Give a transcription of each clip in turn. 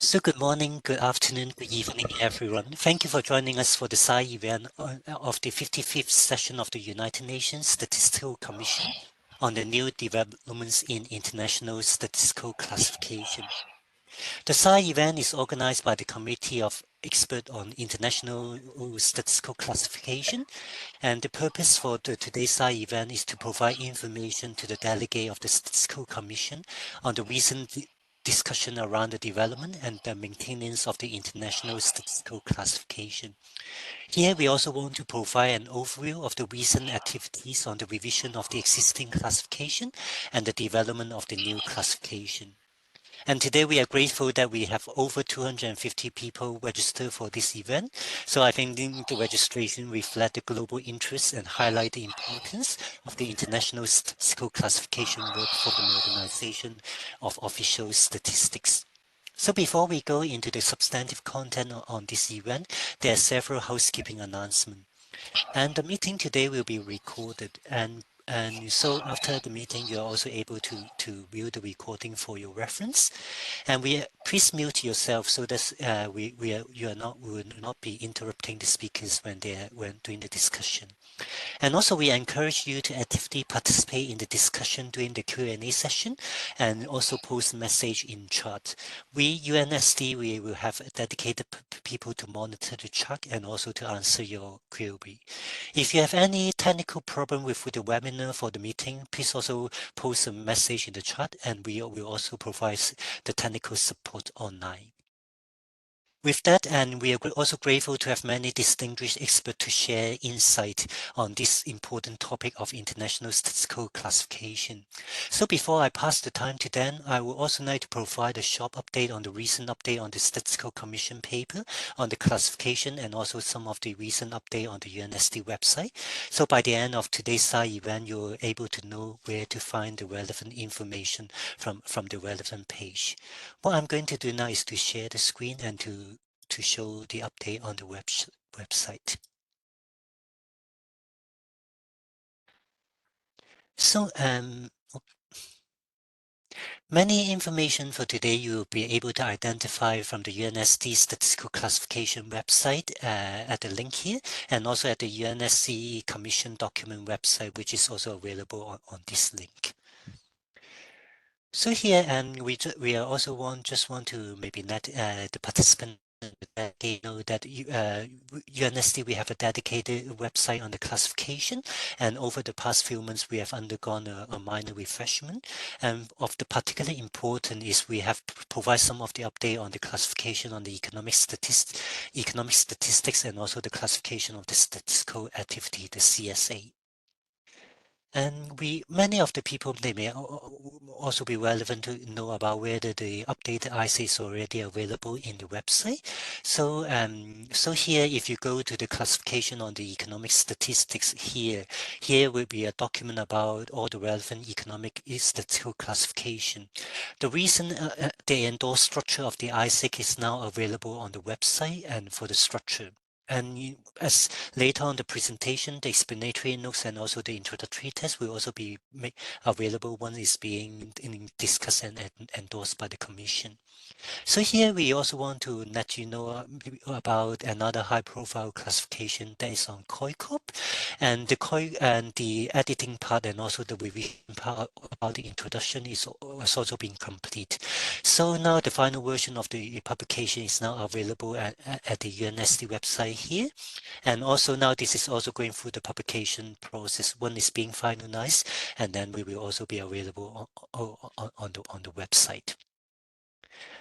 So good morning, good afternoon, good evening, everyone. Thank you for joining us for the SAI event of the 55th session of the United Nations Statistical Commission on the new developments in international statistical classification. The SAI event is organized by the Committee of Experts on International Statistical Classification, and the purpose for today's SAI event is to provide information to the delegate of the Statistical Commission on the recent discussion around the development and the maintenance of the international statistical classification. Here, we also want to provide an overview of the recent activities on the revision of the existing classification and the development of the new classification. And today we are grateful that we have over 250 people registered for this event. So I think the registration reflects the global interest and highlight the importance of the international statistical classification work for the modernization of official statistics. So before we go into the substantive content on this event, there are several housekeeping announcements. And the meeting today will be recorded, and so after the meeting, you are also able to view the recording for your reference. And please mute yourself so that you will not be interrupting the speakers when doing the discussion. And also, we encourage you to actively participate in the discussion during the Q&A session, and also post message in chat. UNSD, we will have dedicated people to monitor the chat and also to answer your query. If you have any technical problem with the webinar for the meeting, please also post a message in the chat, and we will also provide the technical support online. With that, and we are also grateful to have many distinguished experts to share insight on this important topic of international statistical classification. So before I pass the time to Dan, I would also like to provide a short update on the recent update on the Statistical Commission paper on the classification, and also some of the recent update on the UNSD website. So by the end of today's SAI event, you're able to know where to find the relevant information from the relevant page. What I'm going to do now is to share the screen and to show the update on the website. So many information for today you will be able to identify from the UNSD Statistical Classification website at the link here, and also at the UNSC Commission document website, which is also available on this link. So here, and we are also just want to maybe let the participant know that UNSD, we have a dedicated website on the classification, and over the past few months we have undergone a minor refreshment. And of the particular important is we have provide some of the update on the classification on the economic statistics, and also the classification of the statistical activity, the CSA. And many of the people, they may also be relevant to know about whether the updated ISA is already available in the website. So, so here, if you go to the classification on the economic statistics here will be a document about all the relevant economic statistical classification. The reason the endorsed structure of the ISIC is now available on the website, and for the structure. And as later on the presentation, the explanatory notes and also the introductory test will also be available. One is being discussed and endorsed by the Commission. So here we also want to let you know about another high-profile classification that is on COICOP, and the editing part and also the revision part about the introduction has also been complete. So now the final version of the publication is now available at the UNSD website here, and also now this is also going through the publication process. One is being finalized, and then we will also be available on the website.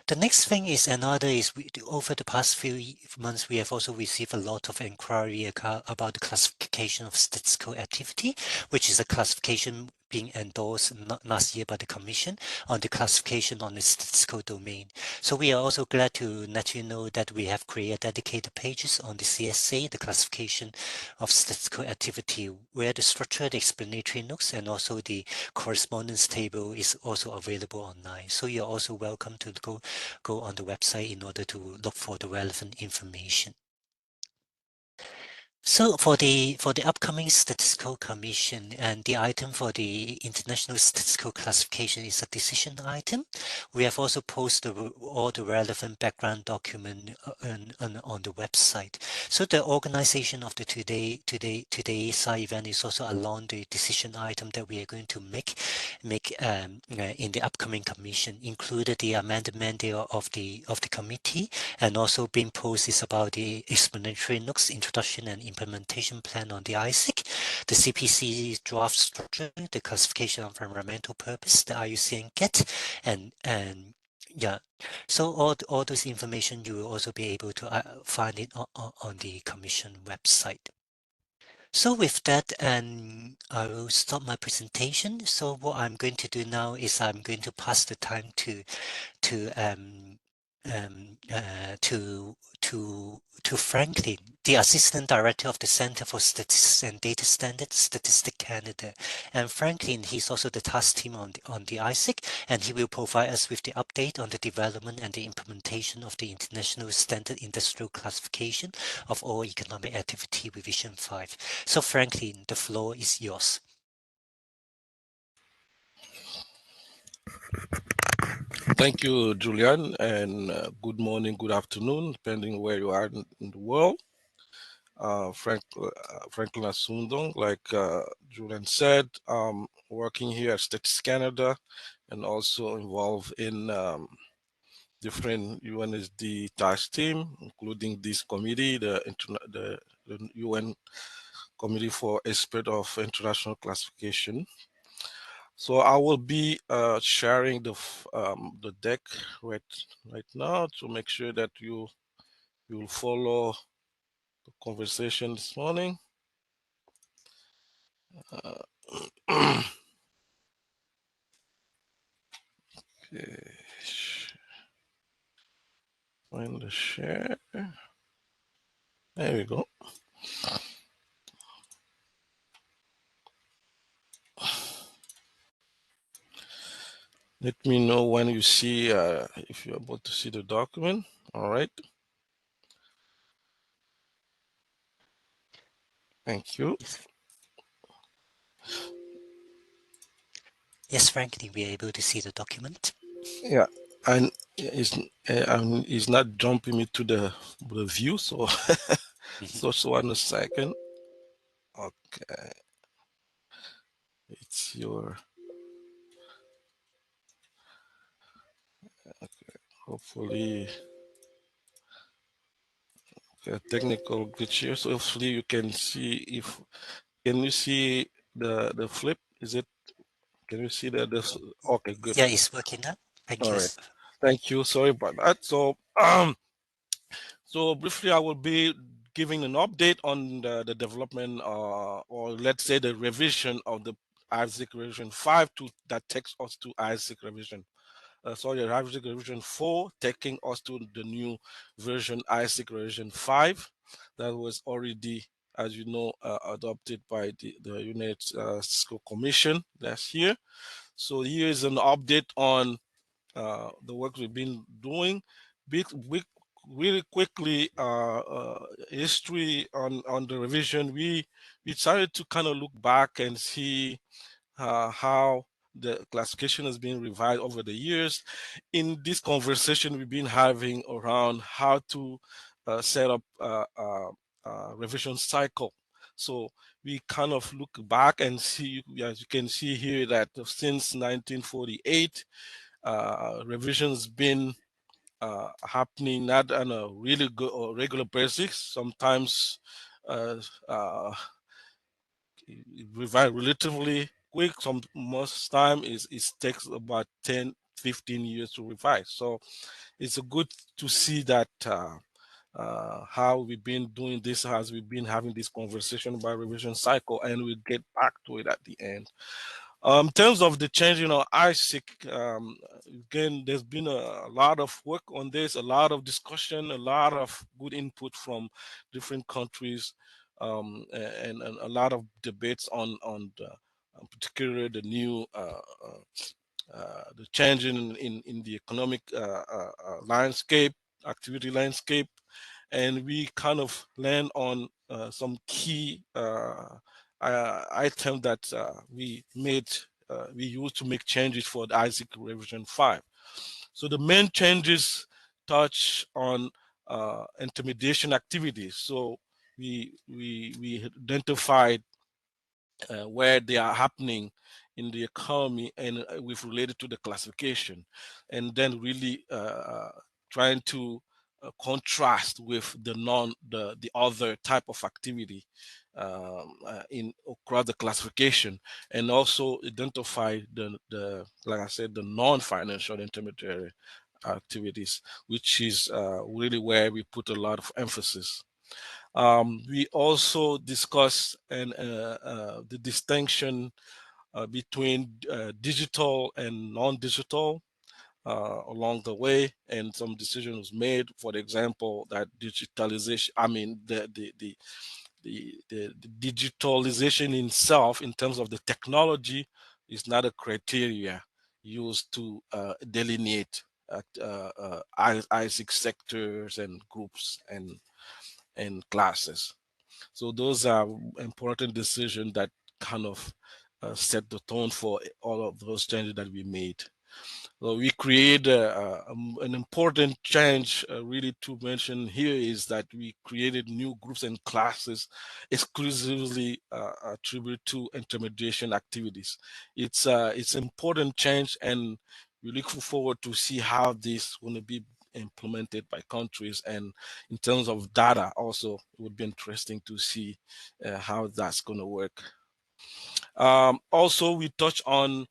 The next thing is over the past few months, we have also received a lot of inquiry about the classification of statistical activity, which is a classification being endorsed last year by the Commission on the classification on the statistical domain. So we are also glad to let you know that we have created dedicated pages on the CSA, the classification of statistical activity, where the structured explanatory notes and also the correspondence table is also available online. So you're also welcome to go on the website in order to look for the relevant information. So for the upcoming Statistical Commission, and the item for the International Statistical Classification is a decision item. We have also posted all the relevant background document on the website. So the organization of the today's event is also along the decision item that we are going to make in the upcoming commission, included the amendment of the committee, and also being posted is about the explanatory notes, introduction and implementation plan on the ISIC, the CPC draft structure, the classification of environmental purpose, the IUC and GET, and yeah, so all those information you will also be able to find it on the commission website. So with that, I will stop my presentation. So what I'm going to do now is I'm going to pass the time to Franklin, the Assistant Director of the Center for Statistics and Data Standards, Statistics Canada. And Franklin, he's also the task team on the ISIC, and he will provide us with the update on the development and the implementation of the International Standard Industrial Classification of All Economic Activity Revision 5. So Franklin, the floor is yours. Thank you, Julian, and good morning, good afternoon, depending where you are in the world. Franklin Asundong, like Julian said, working here at Statistics Canada and also involved in different UNSD task team, including this committee, the UN Committee for Expert of International Classification. So I will be sharing the deck right now to make sure that you will follow the conversation this morning. Okay. Find the share. There we go. Let me know when you see if you're able to see the document. All right. Thank you. Yes, Franklin, we are able to see the document. Yeah, and it's not jumping me to the view, so so 1 second. Okay, it's your. Okay, hopefully, okay, technical glitch here. So hopefully you can see if can you see the flip? Is it? Can you see that? Okay, good. Yeah, it's working now. Thank All you. right. Thank you. Sorry about that. So so briefly, I will be giving an update on the development, or let's say the revision of the ISIC revision 5 that takes us to ISIC revision. Sorry, ISIC revision 4 taking us to the new version ISIC revision 5 that was already, as you know, adopted by the United Statistical Commission last year. So here is an update on the work we've been doing. Really quickly, history on the revision. We decided to kind of look back and see how the classification has been revised over the years. In this conversation we've been having around how to set up a revision cycle. So we kind of look back and see, as you can see here, that since 1948, revisions been happening not on a really good or regular basis. Sometimes revise relatively quick. Most time it takes about 10, 15 years to revise. So it's a good to see that how we've been doing this as we've been having this conversation about revision cycle, and we'll get back to it at the end. In terms of the change, ISIC, again, there's been a lot of work on this, a lot of discussion, a lot of good input from different countries, and a lot of debates on particularly the new the change in the economic landscape, activity landscape, and we kind of land on some key items that we used to make changes for the ISIC revision 5. So the main changes touch on intimidation activities. So we identified where they are happening in the economy, and with related to the classification, and then really trying to contrast with the other type of activity in across the classification, and also identify the like I said, the non-financial intermediary activities, which is really where we put a lot of emphasis. We also discuss the distinction between digital and non-digital along the way, and some decisions made. For example, that digitalization, I mean, the digitalization itself, in terms of the technology, is not a criteria used to delineate ISIC sectors and groups and classes. So those are important decisions that kind of set the tone for all of those changes that we made. So we create an important change really to mention here is that we created new groups and classes exclusively attributed to intermediation activities. It's important change, and we look forward to see how this going to be implemented by countries, and in terms of data also it would be interesting to see how that's going to work. Also we touch on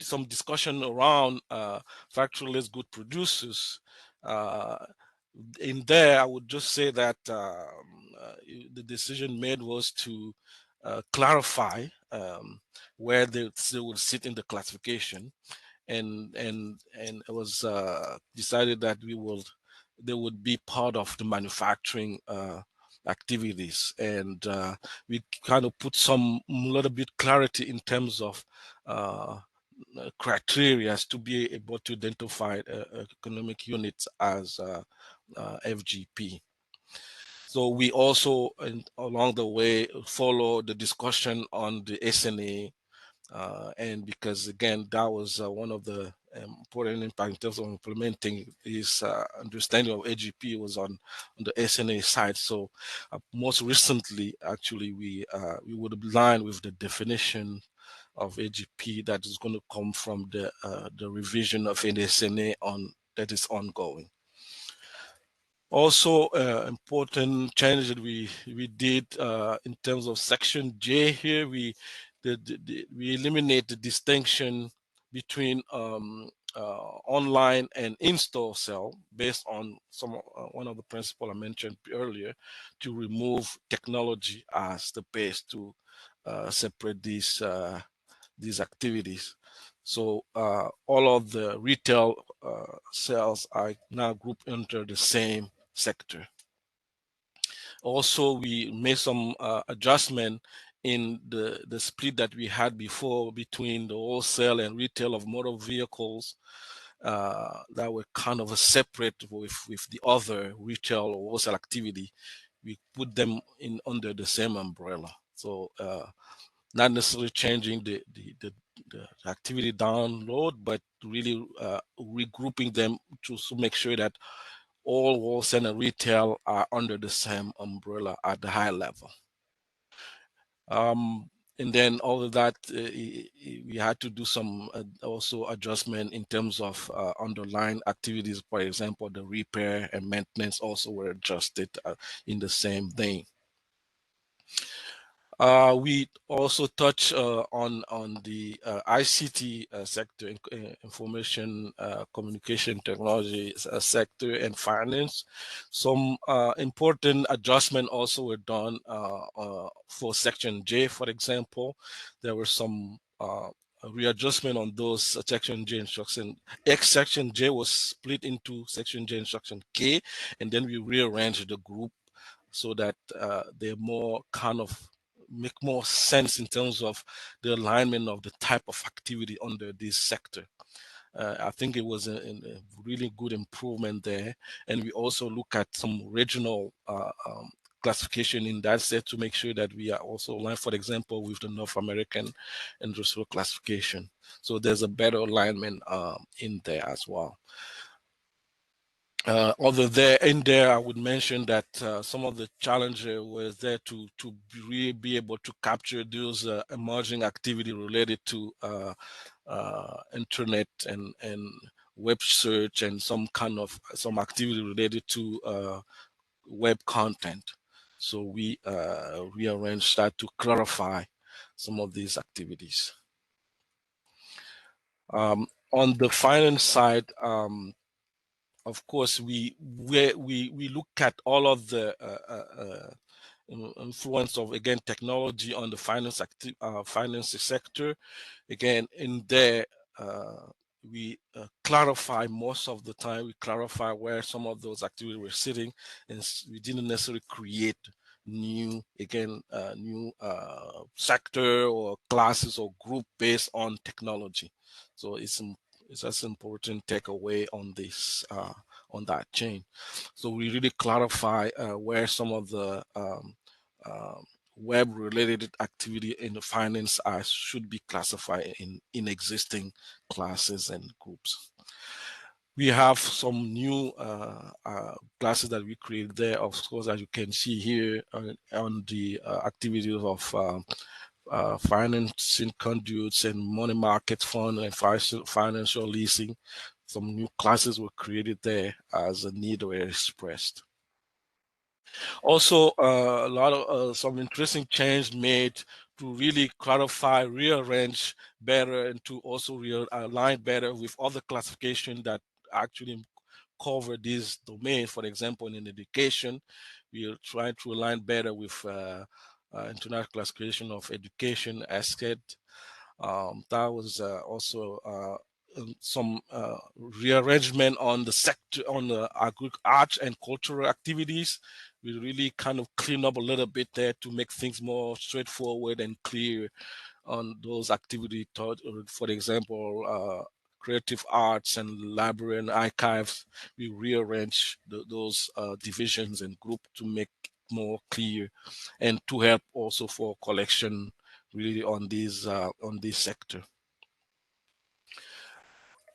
some discussion around factory-less good producers. Uh, in there, I would just say that the decision made was to clarify where they would sit in the classification, and it was decided that they would be part of the manufacturing activities, and we kind of put some little bit clarity in terms of criteria to be able to identify economic units as FGP. So we also, along the way, follow the discussion on the SNA, and because again, that was one of the important impact in terms of implementing this understanding of AGP was on the SNA side. So most recently, actually, we would align with the definition of AGP that is going to come from the revision of NSNA that is ongoing. Also, important change that we did in terms of section J here, we eliminate the distinction between online and in-store sale based on one of the principles I mentioned earlier, to remove technology as the base to separate these activities. So all of the retail sales are now grouped under the same sector. Also, we made some adjustment in the split that we had before between the wholesale and retail of motor vehicles that were kind of a separate with the other retail or wholesale activity. We put them in under the same umbrella. So not necessarily changing the activity download, but really regrouping them to make sure that all wholesale and retail are under the same umbrella at the high level. And then all of that, we had to do some also adjustment in terms of underlying activities. For example, the repair and maintenance also were adjusted in the same vein. We also touch on the ICT sector, information communication technology sector, and finance. Some important adjustment also were done for section J, for example. There were some readjustment on those section J instruction. X section J was split into section J instruction K, and then we rearranged the group so that they're more kind of make more sense in terms of the alignment of the type of activity under this sector. I think it was a really good improvement there. And we also look at some regional classification in that set to make sure that we are also aligned, for example, with the North American industrial classification. So there's a better alignment in there as well. Other there in there, I would mention that some of the challenges was there to really be able to capture those emerging activity related to internet and web search and some activity related to web content. So we rearranged that to clarify some of these activities. On the finance side, of course, we look at all of the influence of, again, technology on the finance sector. Again, in there, we clarify most of the time. We clarify where some of those activities were sitting, and we didn't necessarily create new, again, new sector or classes or group based on technology. So it's just important takeaway on this on that chain. So we really clarify where some of the web related activity in the finance should be classified in existing classes and groups. We have some new classes that we created there, of course, as you can see here on the activities of financing conduits and money market fund and financial leasing. Some new classes were created there as a need were expressed. Also, a lot of some interesting change made to really clarify, rearrange better, and to also align better with other classification that actually cover this domain. For example, in education, we are trying to align better with international classification of education, ASCED. That was also some rearrangement on the sector, on the arts and cultural activities. We really kind of clean up a little bit there to make things more straightforward and clear on those activities. For example, creative arts and library and archives, we rearrange those divisions and group to make more clear, and to help also for collection really on this sector.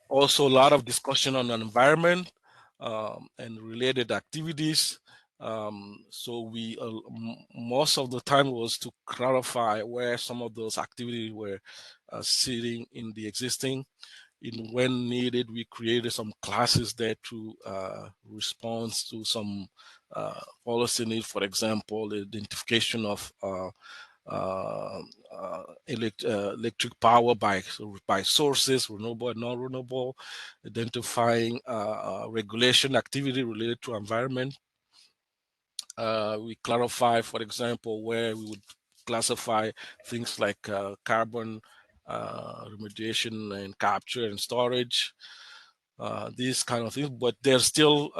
Also, a lot of discussion on the environment and related activities. So we most of the time was to clarify where some of those activities were sitting in the existing. When needed, we created some classes there to respond to some policy needs. For example, the identification of electric power by sources, renewable and non-renewable, identifying regulation activity related to environment. We clarify, for example, where we would classify things like carbon remediation and capture and storage, these kind of things. But there's still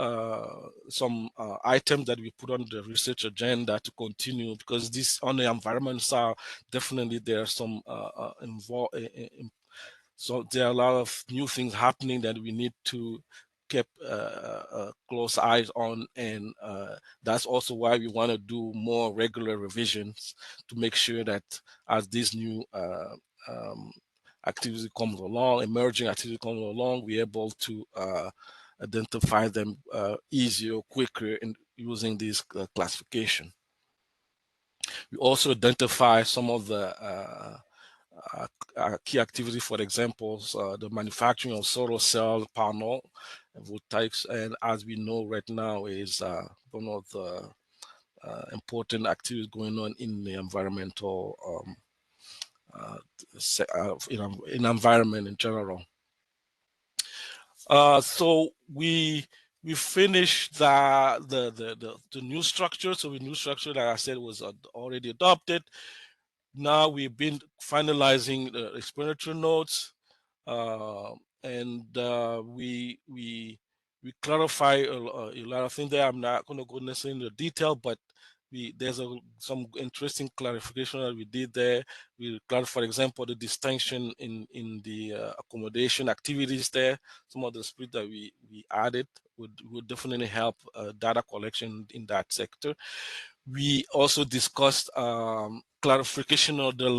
some items that we put on the research agenda to continue, because this on the environment side, definitely there are some involved. So there are a lot of new things happening that we need to keep close eyes on, and that's also why we want to do more regular revisions to make sure that as this new activity comes along, emerging activity comes along, we're able to identify them easier, quicker in using this classification. We also identify some of the key activity, for example, the manufacturing of solar cell panel voltaics, and as we know right now is one of the important activities going on in the environmental in environment in general. So we finished the new structure. So the new structure, like I said, was already adopted. Now we've been finalizing the expenditure notes, and we clarify a lot of things there. I'm not going to go necessarily into detail, but there's some interesting clarification that we did there. We clarified, for example, the distinction in the accommodation activities there. Some of the split that we added would definitely help data collection in that sector. We also discussed clarification of the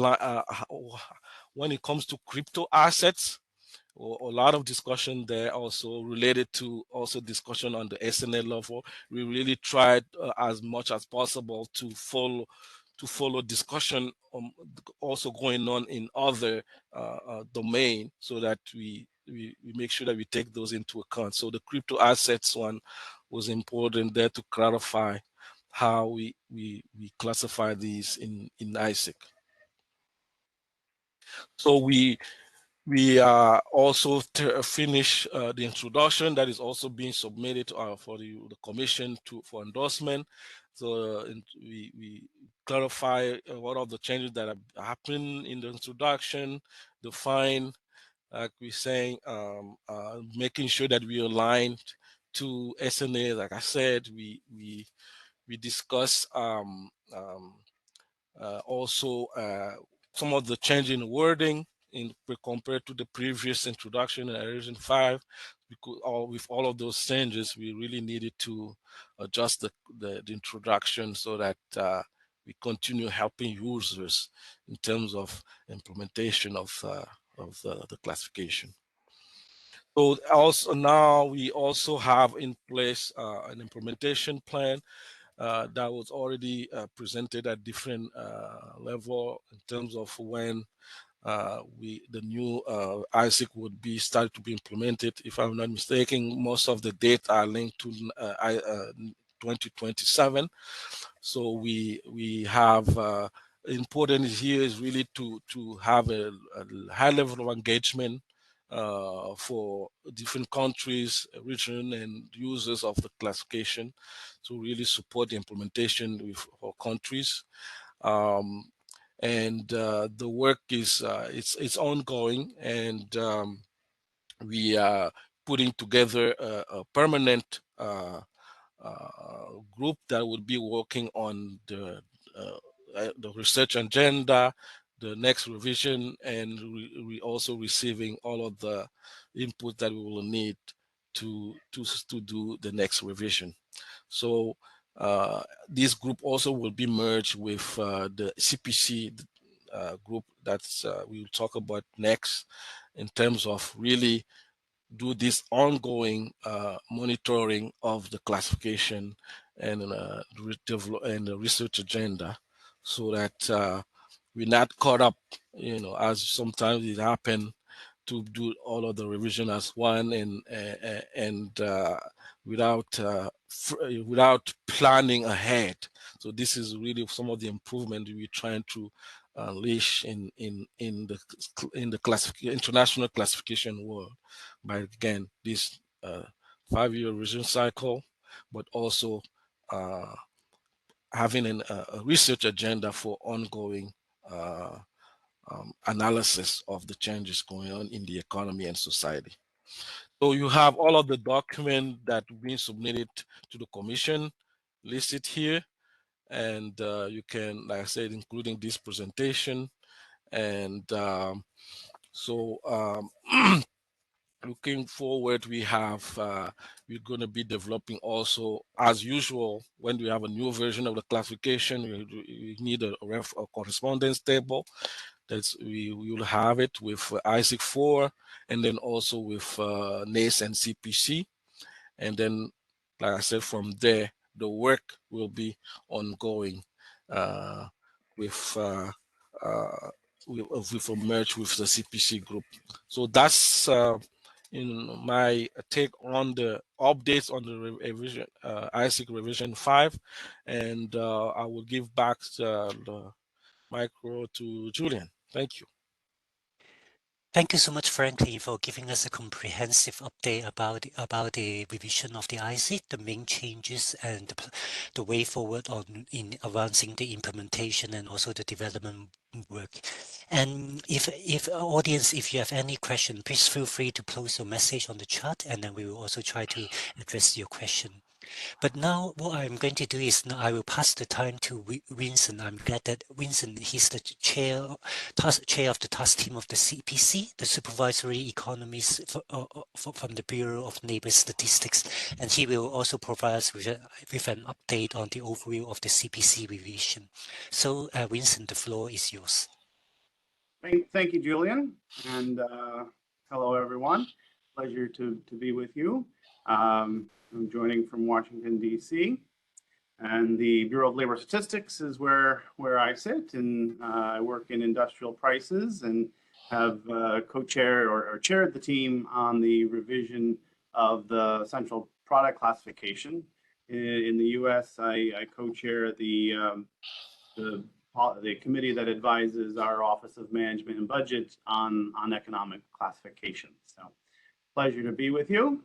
when it comes to crypto assets. A lot of discussion there also related to also discussion on the SNL level. We really tried as much as possible to follow discussion also going on in other domain, so that we make sure that we take those into account. So the crypto assets one was important there to clarify how we classify these in ISIC. So we also finish the introduction that is also being submitted for the commission for endorsement. So we clarify what are the changes that have happened in the introduction, define, like we're saying, making sure that we align to SNA. Like I said, we discuss also some of the change in wording compared to the previous introduction in version 5, because with all of those changes, we really needed to adjust the introduction so that we continue helping users in terms of implementation of the classification. So also now we also have in place an implementation plan that was already presented at different level in terms of when the new ISIC would be started to be implemented. If I'm not mistaken, most of the data are linked to 2027. So we have important here is really to have a high level of engagement for different countries, region, and users of the classification to really support the implementation with our countries. And the work is it's ongoing, and we are putting together a permanent group that would be working on the research agenda, the next revision, and we also receiving all of the input that we will need to do the next revision. So this group also will be merged with the CPC group that's we will talk about next, in terms of really do this ongoing monitoring of the classification and and the research agenda, so that we're not caught up, as sometimes it happens, to do all of the revision as one, and without planning ahead. So this is really some of the improvement we're trying to unleash in the international classification world, by again this 5-year revision cycle, but also having a research agenda for ongoing analysis of the changes going on in the economy and society. So you have all of the documents that have been submitted to the commission listed here, and you can, like I said, including this presentation. And looking forward, we're going to be developing also, as usual, when we have a new version of the classification, we need a correspondence table. We will have it with ISIC 4, and then also with NACE and CPC. And then, like I said, from there, the work will be ongoing uh, with with a merge with the CPC group. So that's my take on the updates on the revision, ISIC revision 5, and I will give back the micro to Julian. Thank you. Thank you so much, Franklin, for giving us a comprehensive update about the revision of the IC, the main changes, and the way forward in advancing the implementation and also the development work. And if audience, if you have any question, please feel free to post your message on the chat, and then we will also try to address your question. But now what I'm going to do is now I will pass the time to Vincent. I'm glad that Vincent, he's the chair of the task team of the CPC, the Supervisory Economist from the Bureau of Labor Statistics, and he will also provide us with an update on the overview of the CPC revision. So, Vincent, the floor is yours. Thank you, Julian, and hello, everyone. Pleasure to be with you. I'm joining from Washington, D.C., and the Bureau of Labor Statistics is where I sit, and I work in industrial prices and have co-chaired or chaired the team on the revision of the central product classification. In the U.S., I co-chair the committee that advises our Office of Management and Budget on economic classification. So, pleasure to be with you.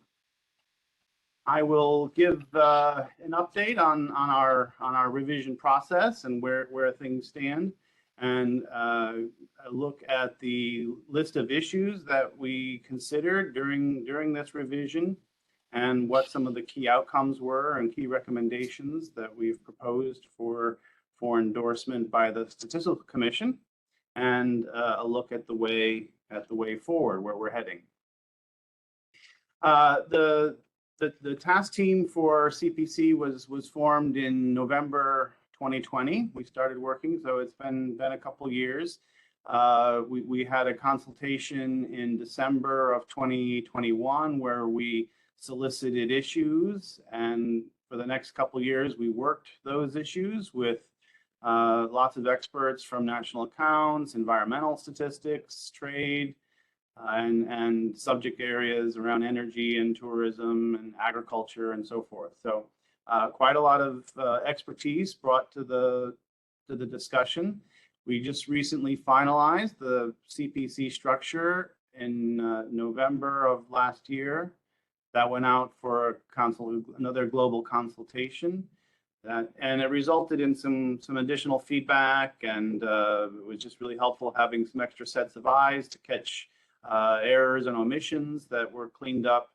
I will give an update on our revision process and where things stand, and look at the list of issues that we considered during this revision, and what some of the key outcomes were and key recommendations that we've proposed for endorsement by the Statistical Commission, and a look at the way forward, where we're heading. The task team for CPC was formed in November 2020. We started working, so it's been a couple years. We had a consultation in December of 2021 where we solicited issues, and for the next couple years we worked those issues with lots of experts from national accounts, environmental statistics, trade, and subject areas around energy and tourism and agriculture and so forth. So quite a lot of expertise brought to the discussion. We just recently finalized the CPC structure in November of last year. That went out for another global consultation. And it resulted in some additional feedback, and it was just really helpful having some extra sets of eyes to catch errors and omissions that were cleaned up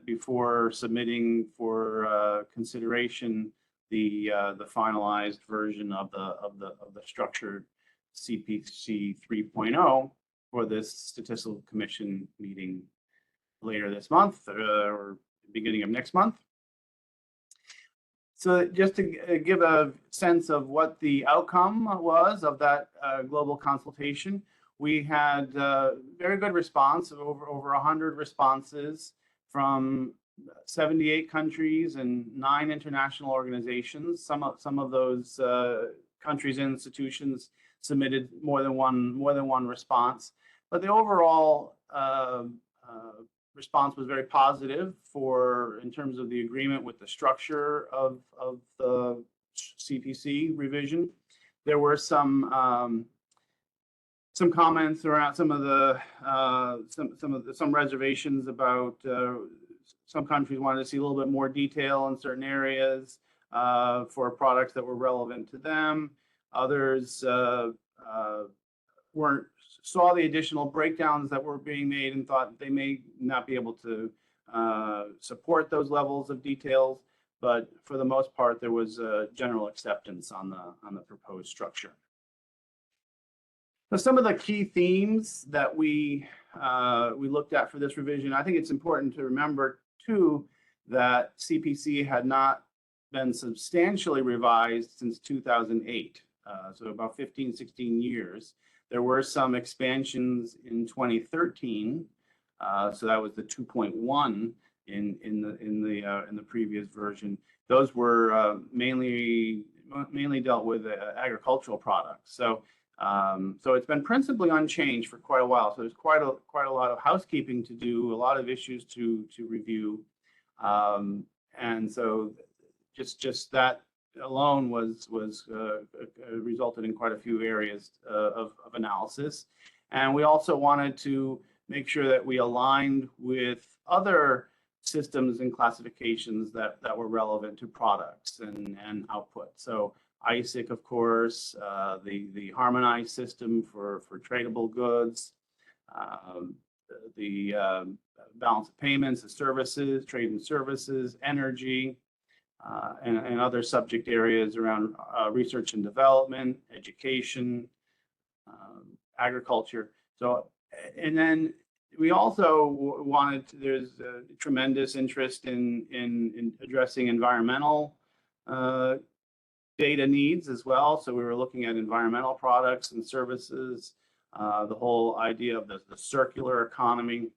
before submitting for consideration the finalized version of the structured CPC 3.0 for this Statistical Commission meeting later this month or beginning of next month. So just to give a sense of what the outcome was of that global consultation, we had very good response of over 100 responses from 78 countries and 9 international organizations. Some of those countries and institutions submitted more than one response, but the overall response was very positive in terms of the agreement with the structure of the CPC revision. There were some comments around some reservations about some countries wanted to see a little bit more detail in certain areas for products that were relevant to them. Others saw the additional breakdowns that were being made and thought they may not be able to support those levels of details, but for the most part, there was a general acceptance on the proposed structure. So some of the key themes that we looked at for this revision, I think it's important to remember too that CPC had not been substantially revised since 2008, so about 15-16 years. There were some expansions in 2013, so that was the 2.1 in the previous version. Those were mainly dealt with agricultural products. So it's been principally unchanged for quite a while. So there's quite a lot of housekeeping to do, a lot of issues to review, and so just that alone was resulted in quite a few areas of analysis. And we also wanted to make sure that we aligned with other systems and classifications that were relevant to products and output. So ISIC, of course, the harmonized system for tradable goods, the balance of payments, the services, trade and services, energy, and other subject areas around research and development, education, agriculture. So, and then we also wanted to, there's a tremendous interest in addressing environmental data needs as well. So we were looking at environmental products and services, the whole idea of the circular economy.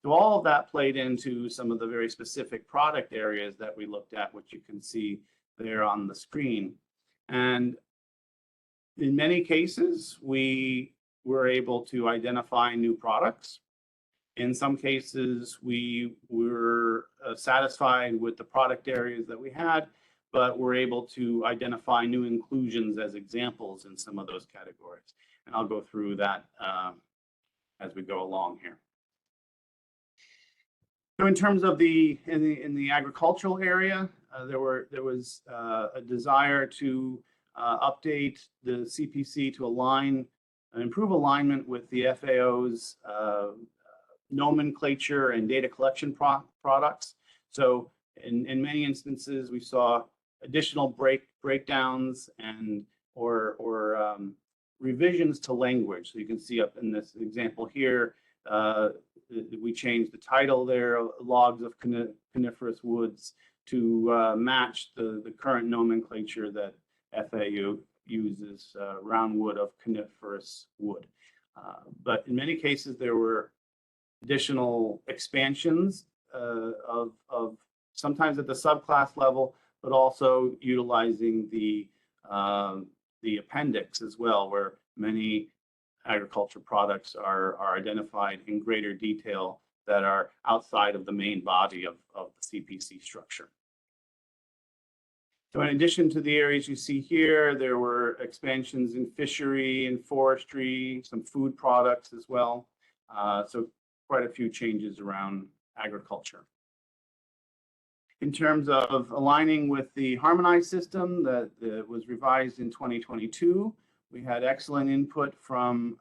So all of that played into some of the very specific product areas that we looked at, which you can see there on the screen. And in many cases, we were able to identify new products. In some cases, we were satisfied with the product areas that we had, but we're able to identify new inclusions as examples in some of those categories. And I'll go through that as we go along here. So in terms of in the agricultural area, there was a desire to update the CPC to align and improve alignment with the FAO's nomenclature and data collection products. So in many instances, we saw additional breakdowns and or revisions to language. So you can see up in this example here, we changed the title there, logs of coniferous woods, to match the current nomenclature that FAO uses, roundwood of coniferous wood. But in many cases, there were additional expansions of sometimes at the subclass level, but also utilizing the appendix as well, where many agriculture products are identified in greater detail that are outside of the main body of the CPC structure. So in addition to the areas you see here, there were expansions in fishery and forestry, some food products as well. So quite a few changes around agriculture. In terms of aligning with the harmonized system that was revised in 2022, we had excellent input from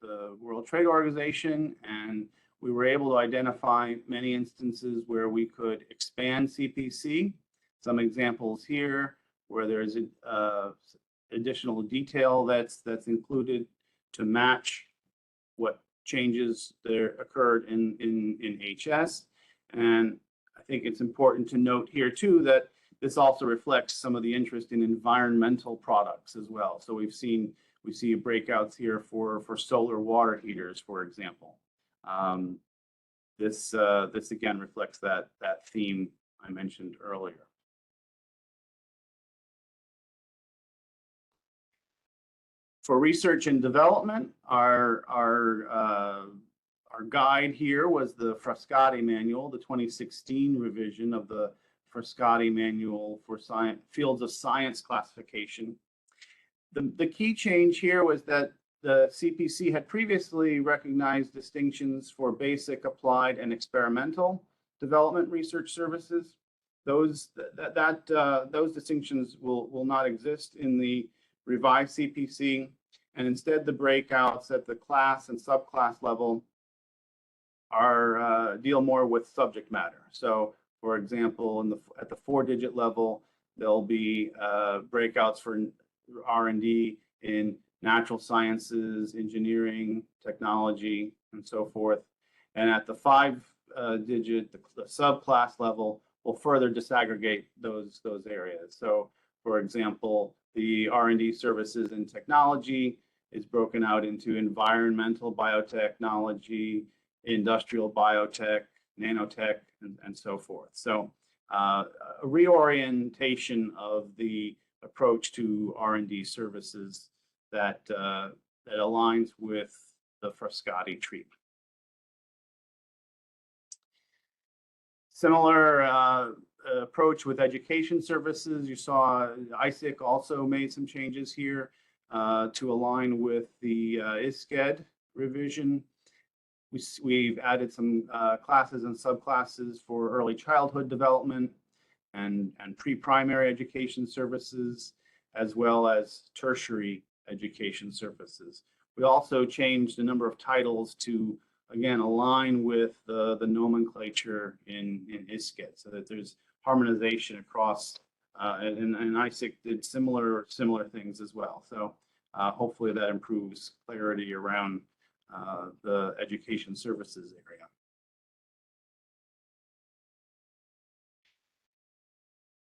the World Trade Organization, and we were able to identify many instances where we could expand CPC. Some examples here where there's additional detail that's included to match what changes there occurred in HS. And I think it's important to note here too that this also reflects some of the interest in environmental products as well. So we see breakouts here for solar water heaters, for example. This again reflects that theme I mentioned earlier. For research and development, our guide here was the Frascati manual, the 2016 revision of the Frascati manual for fields of science classification. The key change here was that the CPC had previously recognized distinctions for basic, applied, and experimental development research services. Those distinctions will not exist in the revised CPC, and instead the breakouts at the class and subclass level are deal more with subject matter. So, for example, at the 4-digit level, there'll be breakouts for R&D in natural sciences, engineering, technology, and so forth. And at the 5-digit, the subclass level, we'll further disaggregate those areas. So, for example, the R&D services in technology is broken out into environmental biotechnology, industrial biotech, nanotech, and so forth. So a reorientation of the approach to R&D services that aligns with the Frascati treatment. Similar approach with education services. You saw ISIC also made some changes here to align with the ISCED revision. We've added some classes and subclasses for early childhood development and pre-primary education services, as well as tertiary education services. We also changed a number of titles to, again, align with the nomenclature in ISCED, so that there's harmonization across, and ISIC did similar things as well. So hopefully that improves clarity around the education services area.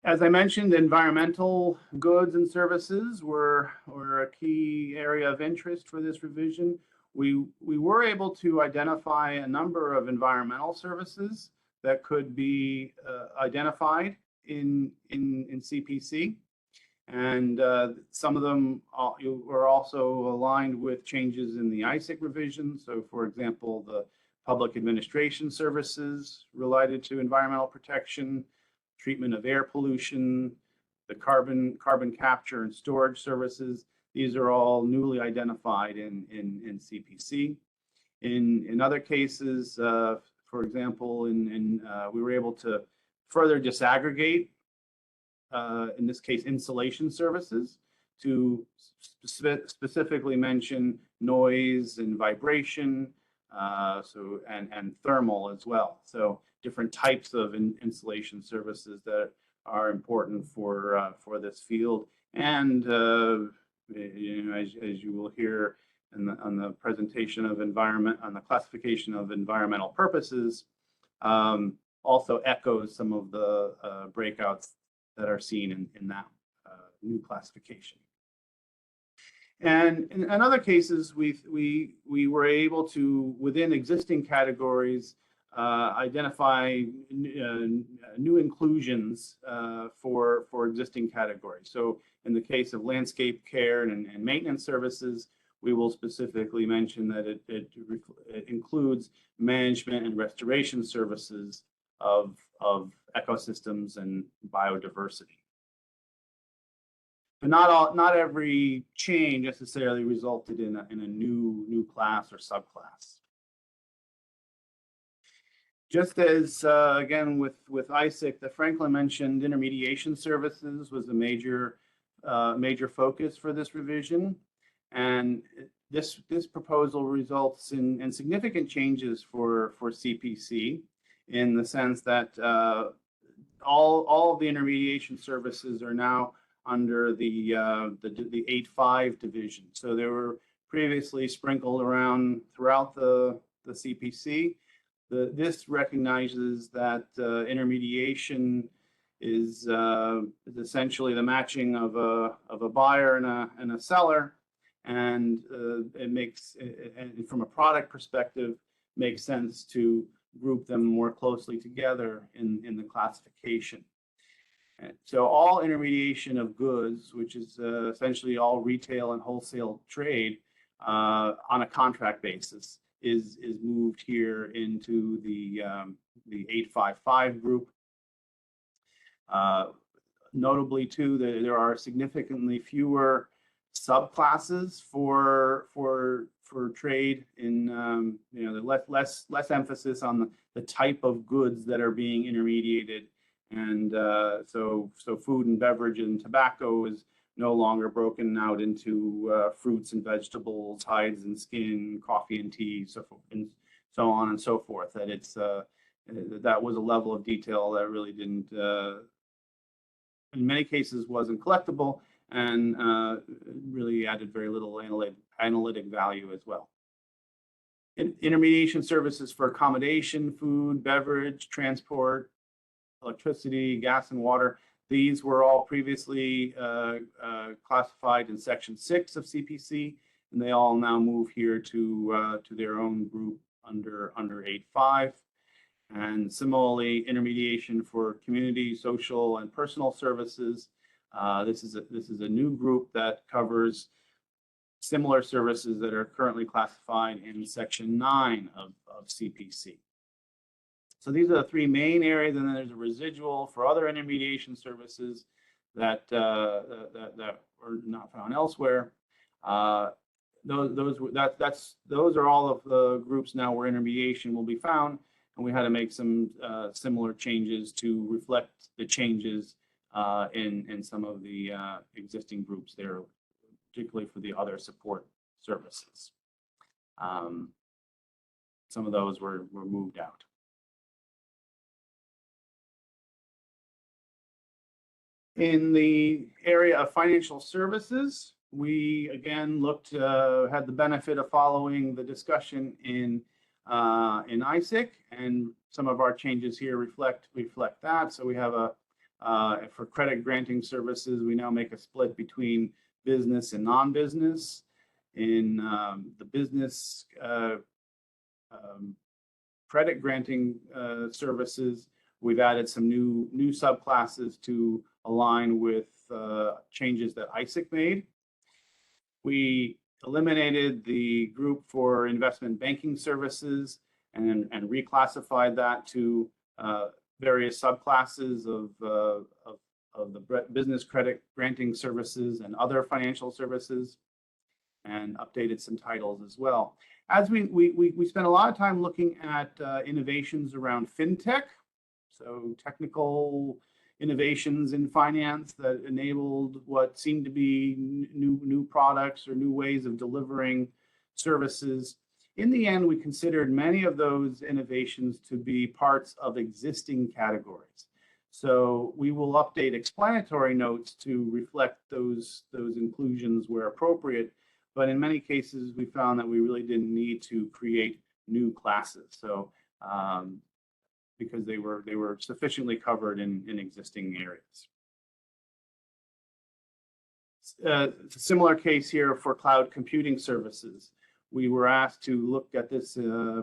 As I mentioned, environmental goods and services were a key area of interest for this revision. We were able to identify a number of environmental services that could be identified in CPC, and some of them were also aligned with changes in the ISIC revision. So, for example, the public administration services related to environmental protection, treatment of air pollution, the carbon capture and storage services. These are all newly identified in CPC. In other cases, for example, we were able to further disaggregate, in this case, insulation services, to specifically mention noise and vibration, and thermal as well. So different types of insulation services that are important for this field. And you know, as you will hear on the presentation of environment, on the classification of environmental purposes, also echoes some of the breakouts that are seen in that new classification. And in other cases, we were able to, within existing categories, identify new inclusions for existing categories. So in the case of landscape care and maintenance services, we will specifically mention that it includes management and restoration services of ecosystems and biodiversity. But not every change necessarily resulted in a new class or subclass. Just as again with ISIC, the Franklin mentioned intermediation services was a major focus for this revision, and this proposal results in significant changes for CPC, in the sense that all of the intermediation services are now under the 8.5 division. So they were previously sprinkled around throughout the CPC. This recognizes that intermediation is essentially the matching of a buyer and a seller, and it makes, and from a product perspective, makes sense to group them more closely together in the classification. And so all intermediation of goods, which is essentially all retail and wholesale trade on a contract basis, is moved here into the 855 group. Notably, too, that there are significantly fewer subclasses for trade. In you know, less emphasis on the type of goods that are being intermediated, and so food and beverage and tobacco is no longer broken out into fruits and vegetables, hides and skin, coffee and tea, so forth, and so on and so forth. That it's that was a level of detail that really didn't, in many cases, wasn't collectible, and really added very little analytic value as well. Intermediation services for accommodation, food, beverage, transport, electricity, gas, and water. These were all previously classified in Section 6 of CPC, and they all now move here to their own group under 8.5. And similarly, intermediation for community, social, and personal services. This is a new group that covers similar services that are currently classified in Section 9 of CPC. So these are the three main areas, and then there's a residual for other intermediation services that were not found elsewhere. Those are all of the groups now where intermediation will be found, and we had to make some similar changes to reflect the changes in some of the existing groups there, particularly for the other support services. Some of those were moved out. In the area of financial services, we again had the benefit of following the discussion in ISIC, and some of our changes here reflect that. So we have for credit granting services, we now make a split between business and non-business. In the business credit granting services, we've added some new subclasses to align with changes that ISIC made. We eliminated the group for investment banking services and reclassified that to various subclasses of the business credit granting services and other financial services, and updated some titles as well. As we spent a lot of time looking at innovations around fintech, so technical innovations in finance that enabled what seemed to be new products or new ways of delivering services. In the end, we considered many of those innovations to be parts of existing categories. So we will update explanatory notes to reflect those inclusions where appropriate. But in many cases, we found that we really didn't need to create new classes. So because they were sufficiently covered in existing areas. It's a similar case here for cloud computing services. We were asked to look at this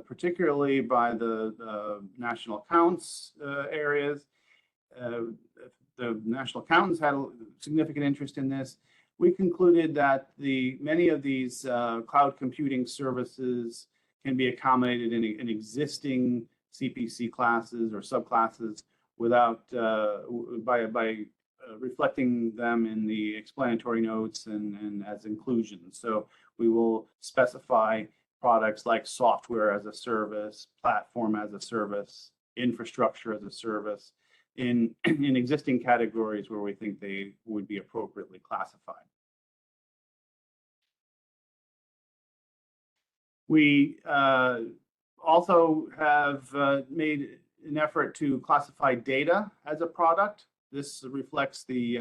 particularly by the national accounts areas. The national accountants had a significant interest in this. We concluded that many of these cloud computing services can be accommodated in existing CPC classes or subclasses without by reflecting them in the explanatory notes and as inclusions. So we will specify products like software as a service, platform as a service, infrastructure as a service in existing categories where we think they would be appropriately classified. We also have made an effort to classify data as a product. This reflects the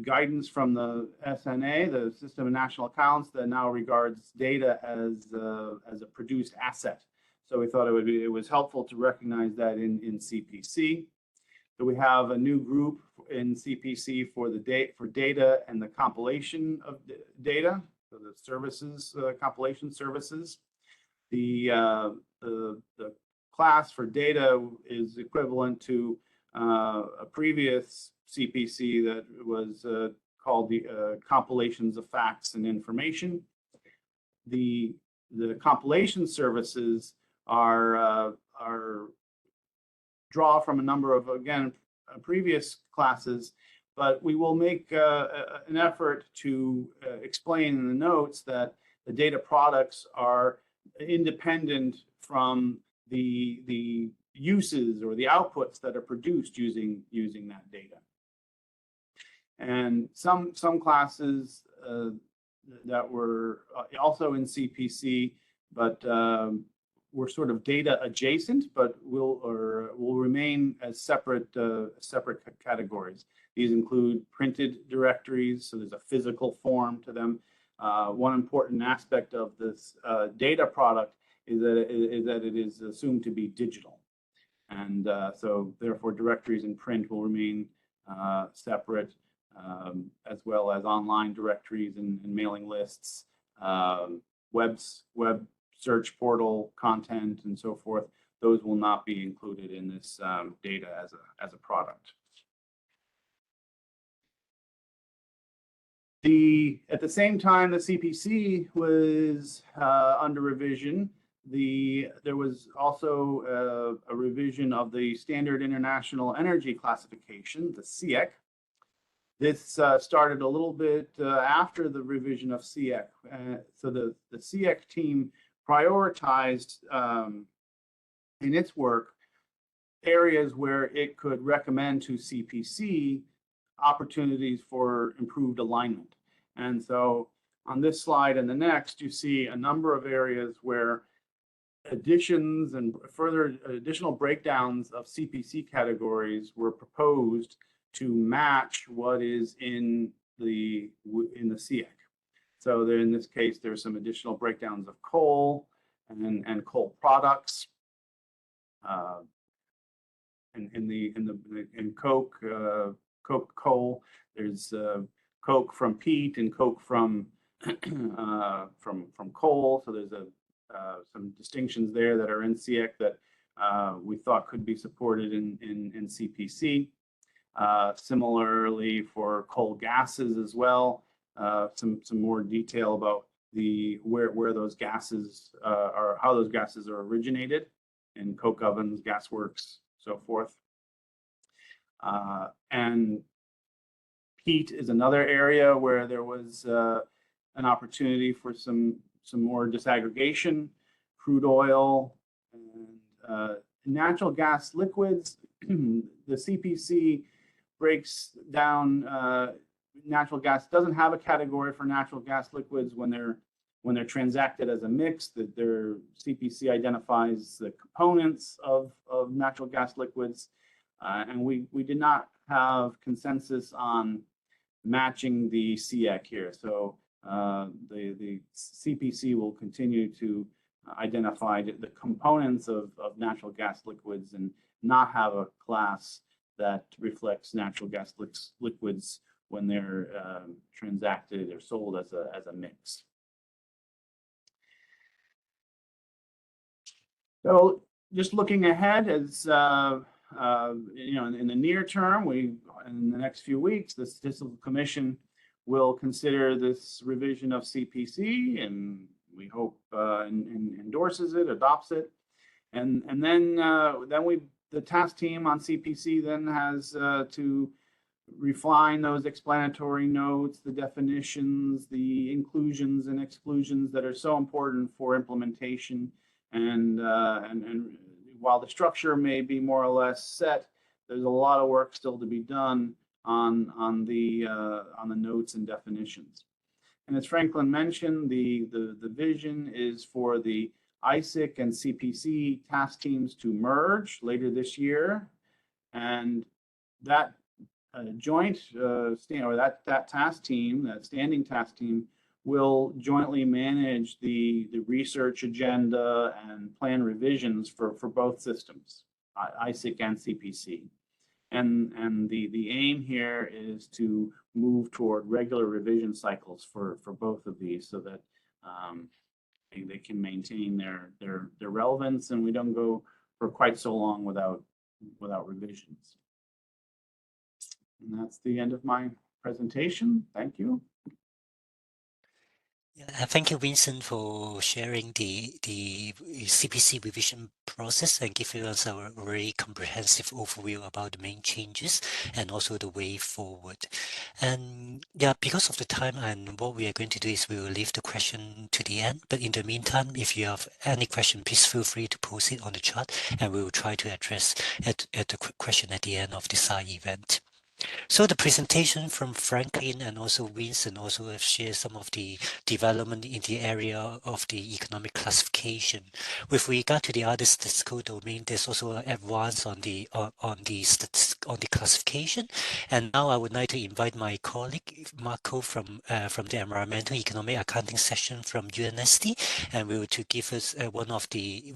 guidance from the SNA, the System of National Accounts, that now regards data as a produced asset. So we thought it was helpful to recognize that in CPC. So we have a new group in CPC for data and the compilation of data, so the services, compilation services. The class for data is equivalent to a previous CPC that was called the compilations of facts and information. The compilation services are draw from a number of, again, previous classes, but we will make an effort to explain in the notes that the data products are independent from the uses or the outputs that are produced using that data. And some classes that were also in CPC, but were sort of data adjacent, but will remain as separate categories. These include printed directories, so there's a physical form to them. One important aspect of this data product is that it is assumed to be digital, and so therefore directories in print will remain separate, as well as online directories and mailing lists, web search portal content, and so forth. Those will not be included in this data as a product. At the same time the CPC was under revision, there was also a revision of the Standard International Energy Classification, the SEEC. This started a little bit after the revision of SEEC. So the SEEC team prioritized in its work areas where it could recommend to CPC opportunities for improved alignment. And so on this slide and the next, you see a number of areas where additions and further additional breakdowns of CPC categories were proposed to match what is in the SEAC. So there, in this case, there's some additional breakdowns of coal and coal products. In coke, coal, there's coke from peat and coke from coal. So there's some distinctions there that are in SEAC that we thought could be supported in CPC. Similarly for coal gases as well, some more detail about where those gases are, how those gases are originated in coke ovens, gas works, so forth. And peat is another area where there was an opportunity for some more disaggregation. Crude oil and natural gas liquids. The CPC breaks down natural gas, doesn't have a category for natural gas liquids when they're transacted as a mix. That their CPC identifies the components of natural gas liquids, and we did not have consensus on matching the SEAC here. So the CPC will continue to identify the components of natural gas liquids and not have a class that reflects natural gas liquids when they're transacted or sold as a mix. So just looking ahead, as you know, in the near term, in the next few weeks, the Statistical Commission will consider this revision of CPC, and we hope endorses it, adopts it, and then the task team on CPC then has to refine those explanatory notes, the definitions, the inclusions and exclusions that are so important for implementation. And while the structure may be more or less set, there's a lot of work still to be done on the notes and definitions. And as Franklin mentioned, the vision is for the ISIC and CPC task teams to merge later this year, and that joint that task team, that standing task team, will jointly manage the research agenda and plan revisions for both systems, ISIC and CPC. And the aim here is to move toward regular revision cycles for both of these, so that they can maintain their relevance, and we don't go for quite so long without revisions. And that's the end of my presentation. Thank you. Yeah, thank you, Vincent, for sharing the CPC revision process and giving us a very comprehensive overview about the main changes and also the way forward. And yeah, because of the time, and what we are going to do is we will leave the question to the end. But in the meantime, if you have any question, please feel free to post it on the chat, and we will try to address at the question at the end of the SAI event. So the presentation from Franklin and also Vincent also have shared some of the development in the area of the economic classification. With regard to the other statistical domain, there's also an advance on the classification. And now I would like to invite my colleague Marco from the Environmental Economic Accounting section from UNST, and we will to give us one of the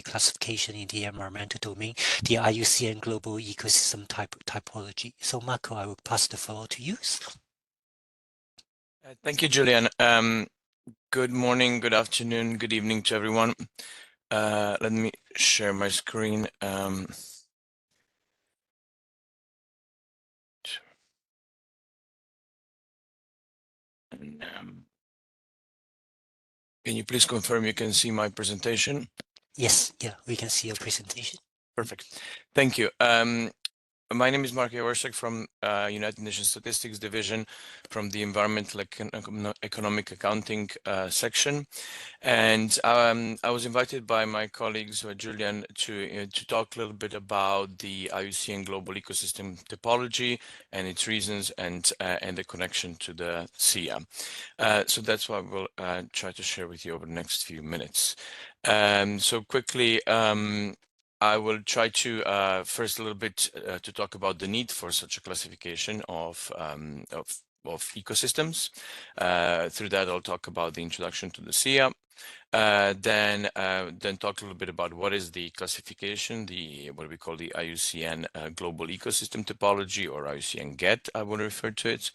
classification in the environmental domain, the IUCN Global Ecosystem Typology. So Marco, I will pass the floor to you. Thank you, Julian. Good morning, good afternoon, good evening to everyone. Let me share my screen. Can you please confirm you can see my presentation? Yes, yeah, we can see your presentation. Perfect. Thank you. My name is Mark Jaworczyk from United Nations Statistics Division from the Environmental Economic Accounting section. And I was invited by my colleagues, Julian, to talk a little bit about the IUCN Global Ecosystem Topology and its reasons and the connection to the SIA. So that's what we'll try to share with you over the next few minutes. So quickly, I will try to first a little bit to talk about the need for such a classification of ecosystems. Through that, I'll talk about the introduction to the SIA. Then talk a little bit about what is the classification, what we call the IUCN Global Ecosystem Topology, or IUCN GET, I will refer to it.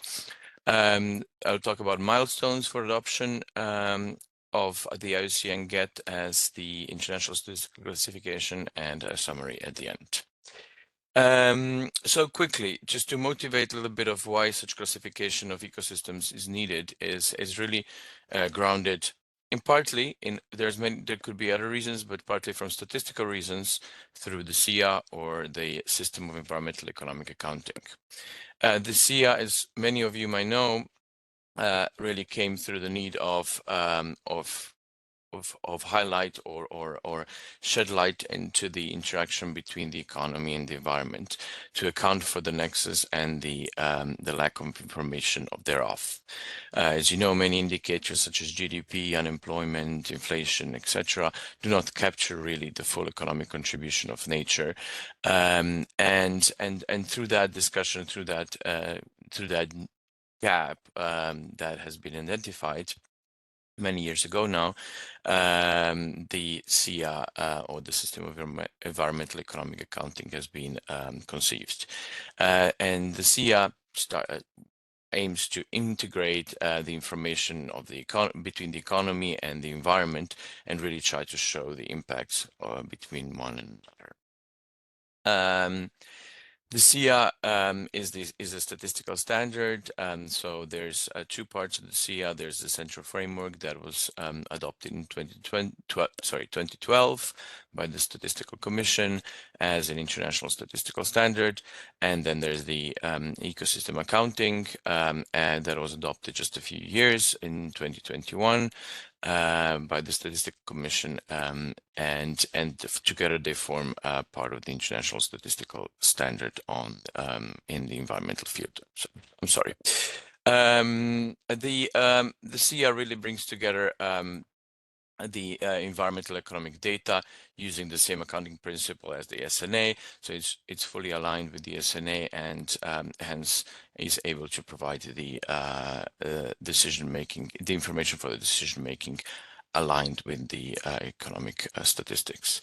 I'll talk about milestones for adoption of the IUCN GET as the International Statistical Classification, and a summary at the end. So quickly, just to motivate a little bit of why such classification of ecosystems is needed is really grounded in partly in there could be other reasons, but partly from statistical reasons through the SIA, or the System of Environmental Economic Accounting. The SIA, as many of you might know, really came through the need of highlight or shed light into the interaction between the economy and the environment to account for the nexus and the lack of information thereof. As you know, many indicators such as GDP, unemployment, inflation, etc., do not capture really the full economic contribution of nature, and through that discussion, through that gap that has been identified many years ago now, the SIA, or the System of Environmental Economic Accounting, has been conceived. And the SIA aims to integrate the information of between the economy and the environment, and really try to show the impacts between one and another. The SIA is a statistical standard. So there's two parts of the SIA. There's the central framework that was adopted in 2012 by the Statistical Commission as an international statistical standard. And then there's the ecosystem accounting, and that was adopted just a few years in 2021 by the Statistical Commission, and together they form part of the international statistical standard in the environmental field. So, I'm sorry. The SIA really brings together the environmental economic data using the same accounting principle as the SNA. So it's fully aligned with the SNA, and hence is able to provide the decision-making, the information for the decision-making aligned with the economic statistics.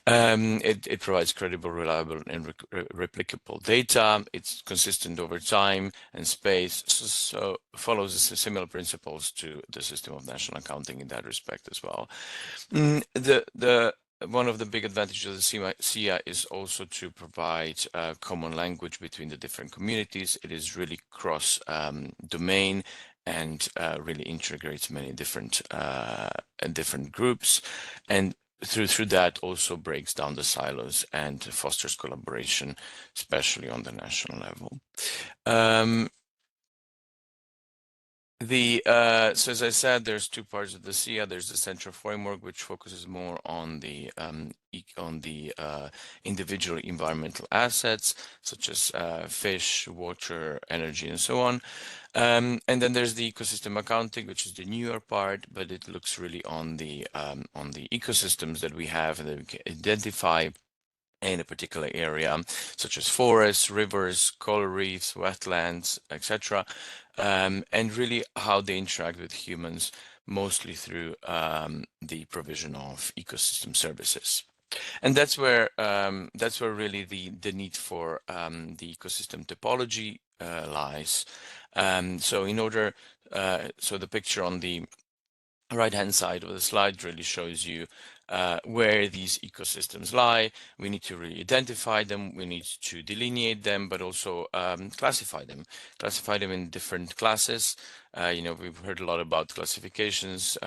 It provides credible, reliable, and replicable data. It's consistent over time and space, so follows similar principles to the system of national accounting in that respect as well. One of the big advantages of the SIA is also to provide common language between the different communities. It is really cross domain, and really integrates many different groups, and through that also breaks down the silos and fosters collaboration, especially on the national level. So as I said, there's two parts of the SIA. There's the central framework, which focuses more on the individual environmental assets, such as fish, water, energy, and so on. And then there's the ecosystem accounting, which is the newer part, but it looks really on the ecosystems that we have and that we can identify in a particular area, such as forests, rivers, coral reefs, wetlands, etc., and really how they interact with humans, mostly through the provision of ecosystem services. And that's where really the need for the ecosystem topology lies. So in order, so the picture on the right-hand side of the slide really shows you where these ecosystems lie. We need to really identify them. We need to delineate them, but also classify them in different classes. We've heard a lot about classifications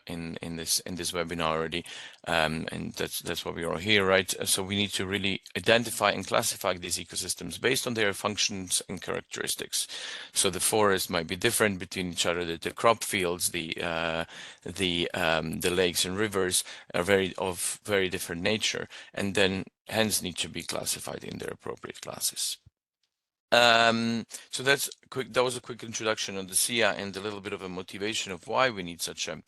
in this webinar already, and that's why we are here, right? So we need to really identify and classify these ecosystems based on their functions and characteristics. So the forest might be different between each other. The crop fields, the lakes and rivers are of very different nature, and then hence need to be classified in their appropriate classes. So that's quick. That was a quick introduction on the SIA and a little bit of a motivation of why we need such a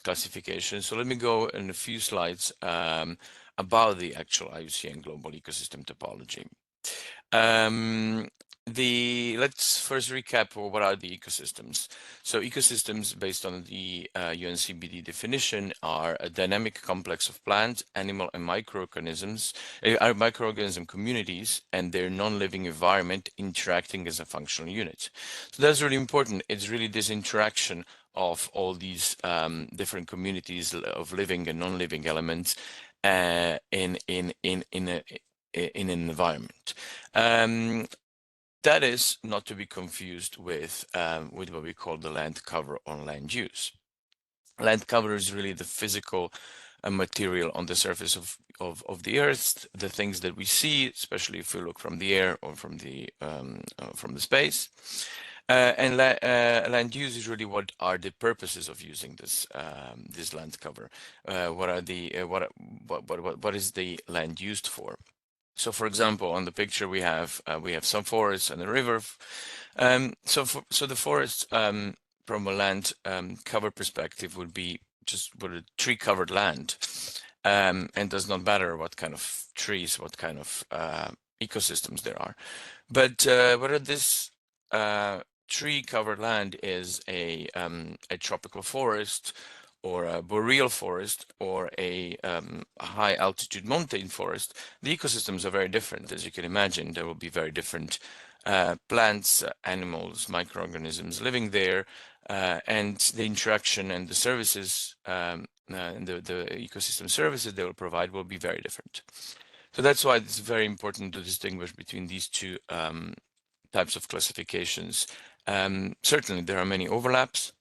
classification. So let me go in a few slides about the actual IUCN global ecosystem topology. Let's first recap what are the ecosystems. So ecosystems, based on the UNCBD definition, are a dynamic complex of plant, animal, and microorganism communities and their non-living environment interacting as a functional unit. So that's really important. It's really this interaction of all these different communities of living and non-living elements in an environment. That is not to be confused with what we call the land cover or land use. Land cover is really the physical material on the surface of the earth, the things that we see, especially if we look from the air or from the space. And land use is really what are the purposes of using this land cover. What is the land used for? So, for example, on the picture we have some forests and a river. So the forest from a land cover perspective would be just a tree covered land, and does not matter what kind of trees, what kind of ecosystems there are. But whether this tree covered land is a tropical forest, or a boreal forest, or a high altitude mountain forest, the ecosystems are very different. As you can imagine, there will be very different plants, animals, microorganisms living there, and the interaction and the services, and the ecosystem services they will provide will be very different. So that's why it's very important to distinguish between these two types of classifications. Certainly, there are many overlaps,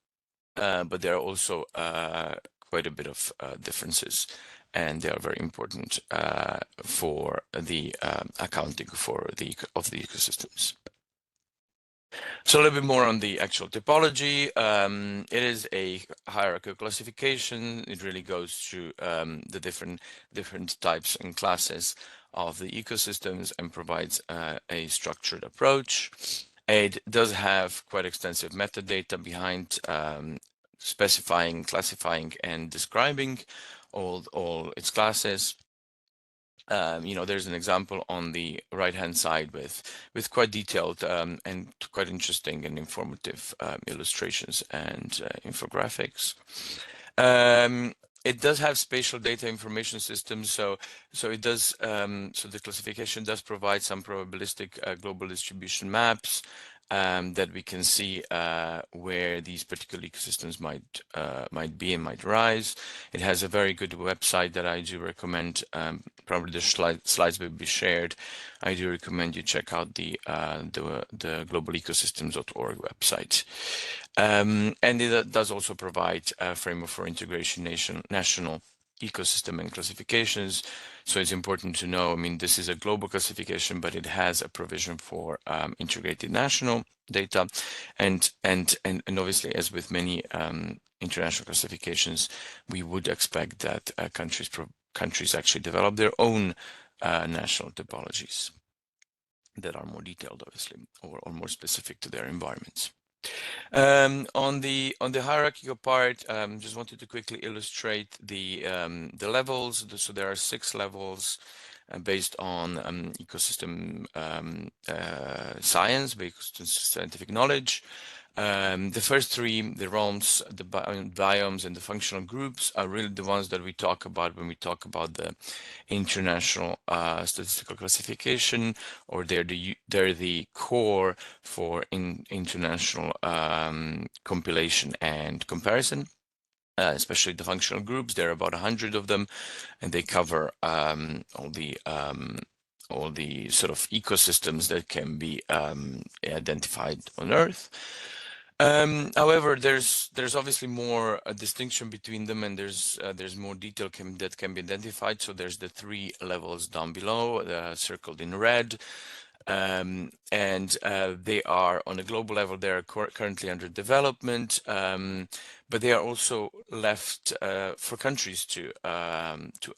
but there are also quite a bit of differences, and they are very important for the accounting for the ecosystems. So a little bit more on the actual topology. It is a hierarchical classification. It really goes through the different types and classes of the ecosystems and provides a structured approach. It does have quite extensive metadata behind specifying, classifying, and describing all its classes. There's an example on the right-hand side with quite detailed and quite interesting and informative illustrations and infographics. It does have spatial data information systems, so it does. So the classification does provide some probabilistic global distribution maps that we can see where these particular ecosystems might be and might rise. It has a very good website that I do recommend. Probably the slides will be shared. I do recommend you check out the globalEcosystems.org website. And it does also provide a framework for integration national ecosystem and classifications. So it's important to know, I mean, this is a global classification, but it has a provision for integrated national data. And obviously, as with many international classifications, we would expect that countries actually develop their own national topologies that are more detailed, obviously, or more specific to their environments. On the hierarchical part, just wanted to quickly illustrate the levels. So there are 6 levels based on ecosystem science, based on scientific knowledge. The first 3, the realms, the biomes, and the functional groups are really the ones that we talk about when we talk about the international statistical classification, or they're the core for international compilation and comparison. especially the functional groups. There are about 100 of them, and they cover all the sort of ecosystems that can be identified on Earth. However, there's obviously more distinction between them, and there's more detail that can be identified. So there's the 3 levels down below, circled in red. And they are on a global level, they are currently under development, but they are also left for countries to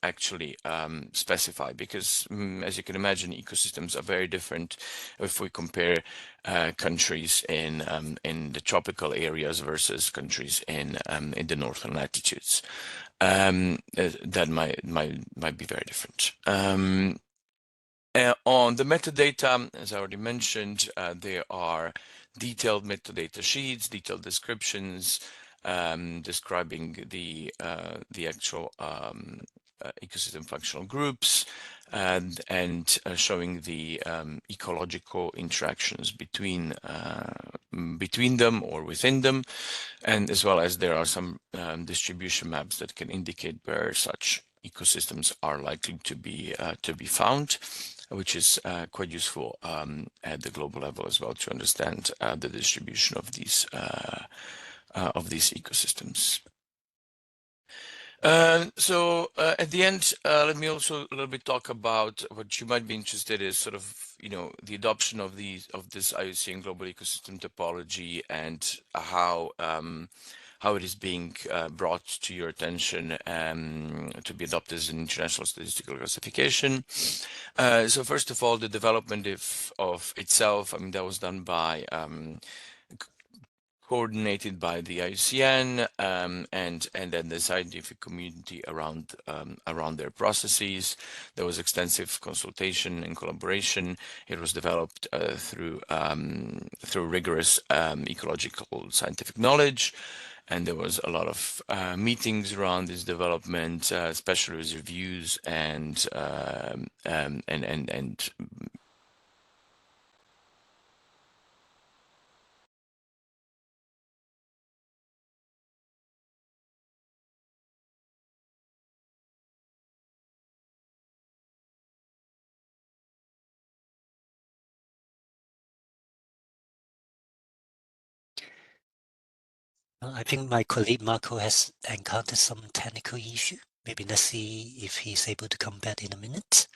actually specify, because as you can imagine, ecosystems are very different if we compare countries in the tropical areas versus countries in the northern latitudes. That might be very different. On the metadata, as I already mentioned, there are detailed metadata sheets, detailed descriptions, describing the actual ecosystem functional groups, and showing the ecological interactions between them or within them, and as well as there are some distribution maps that can indicate where such ecosystems are likely to be found, which is quite useful at the global level as well, to understand the distribution of these ecosystems. So at the end, let me also a little bit talk about what you might be interested in, sort of, the adoption of this IUCN global ecosystem topology, and how it is being brought to your attention to be adopted as an international statistical classification. So first of all, the development of itself, I mean, that was done by coordinated by the IUCN and then the scientific community around their processes. There was extensive consultation and collaboration. It was developed through rigorous ecological scientific knowledge, and there was a lot of meetings around this development, specialist reviews, and I think my colleague Marco has encountered some technical issue. Maybe let's see if he's able to come back in a minute.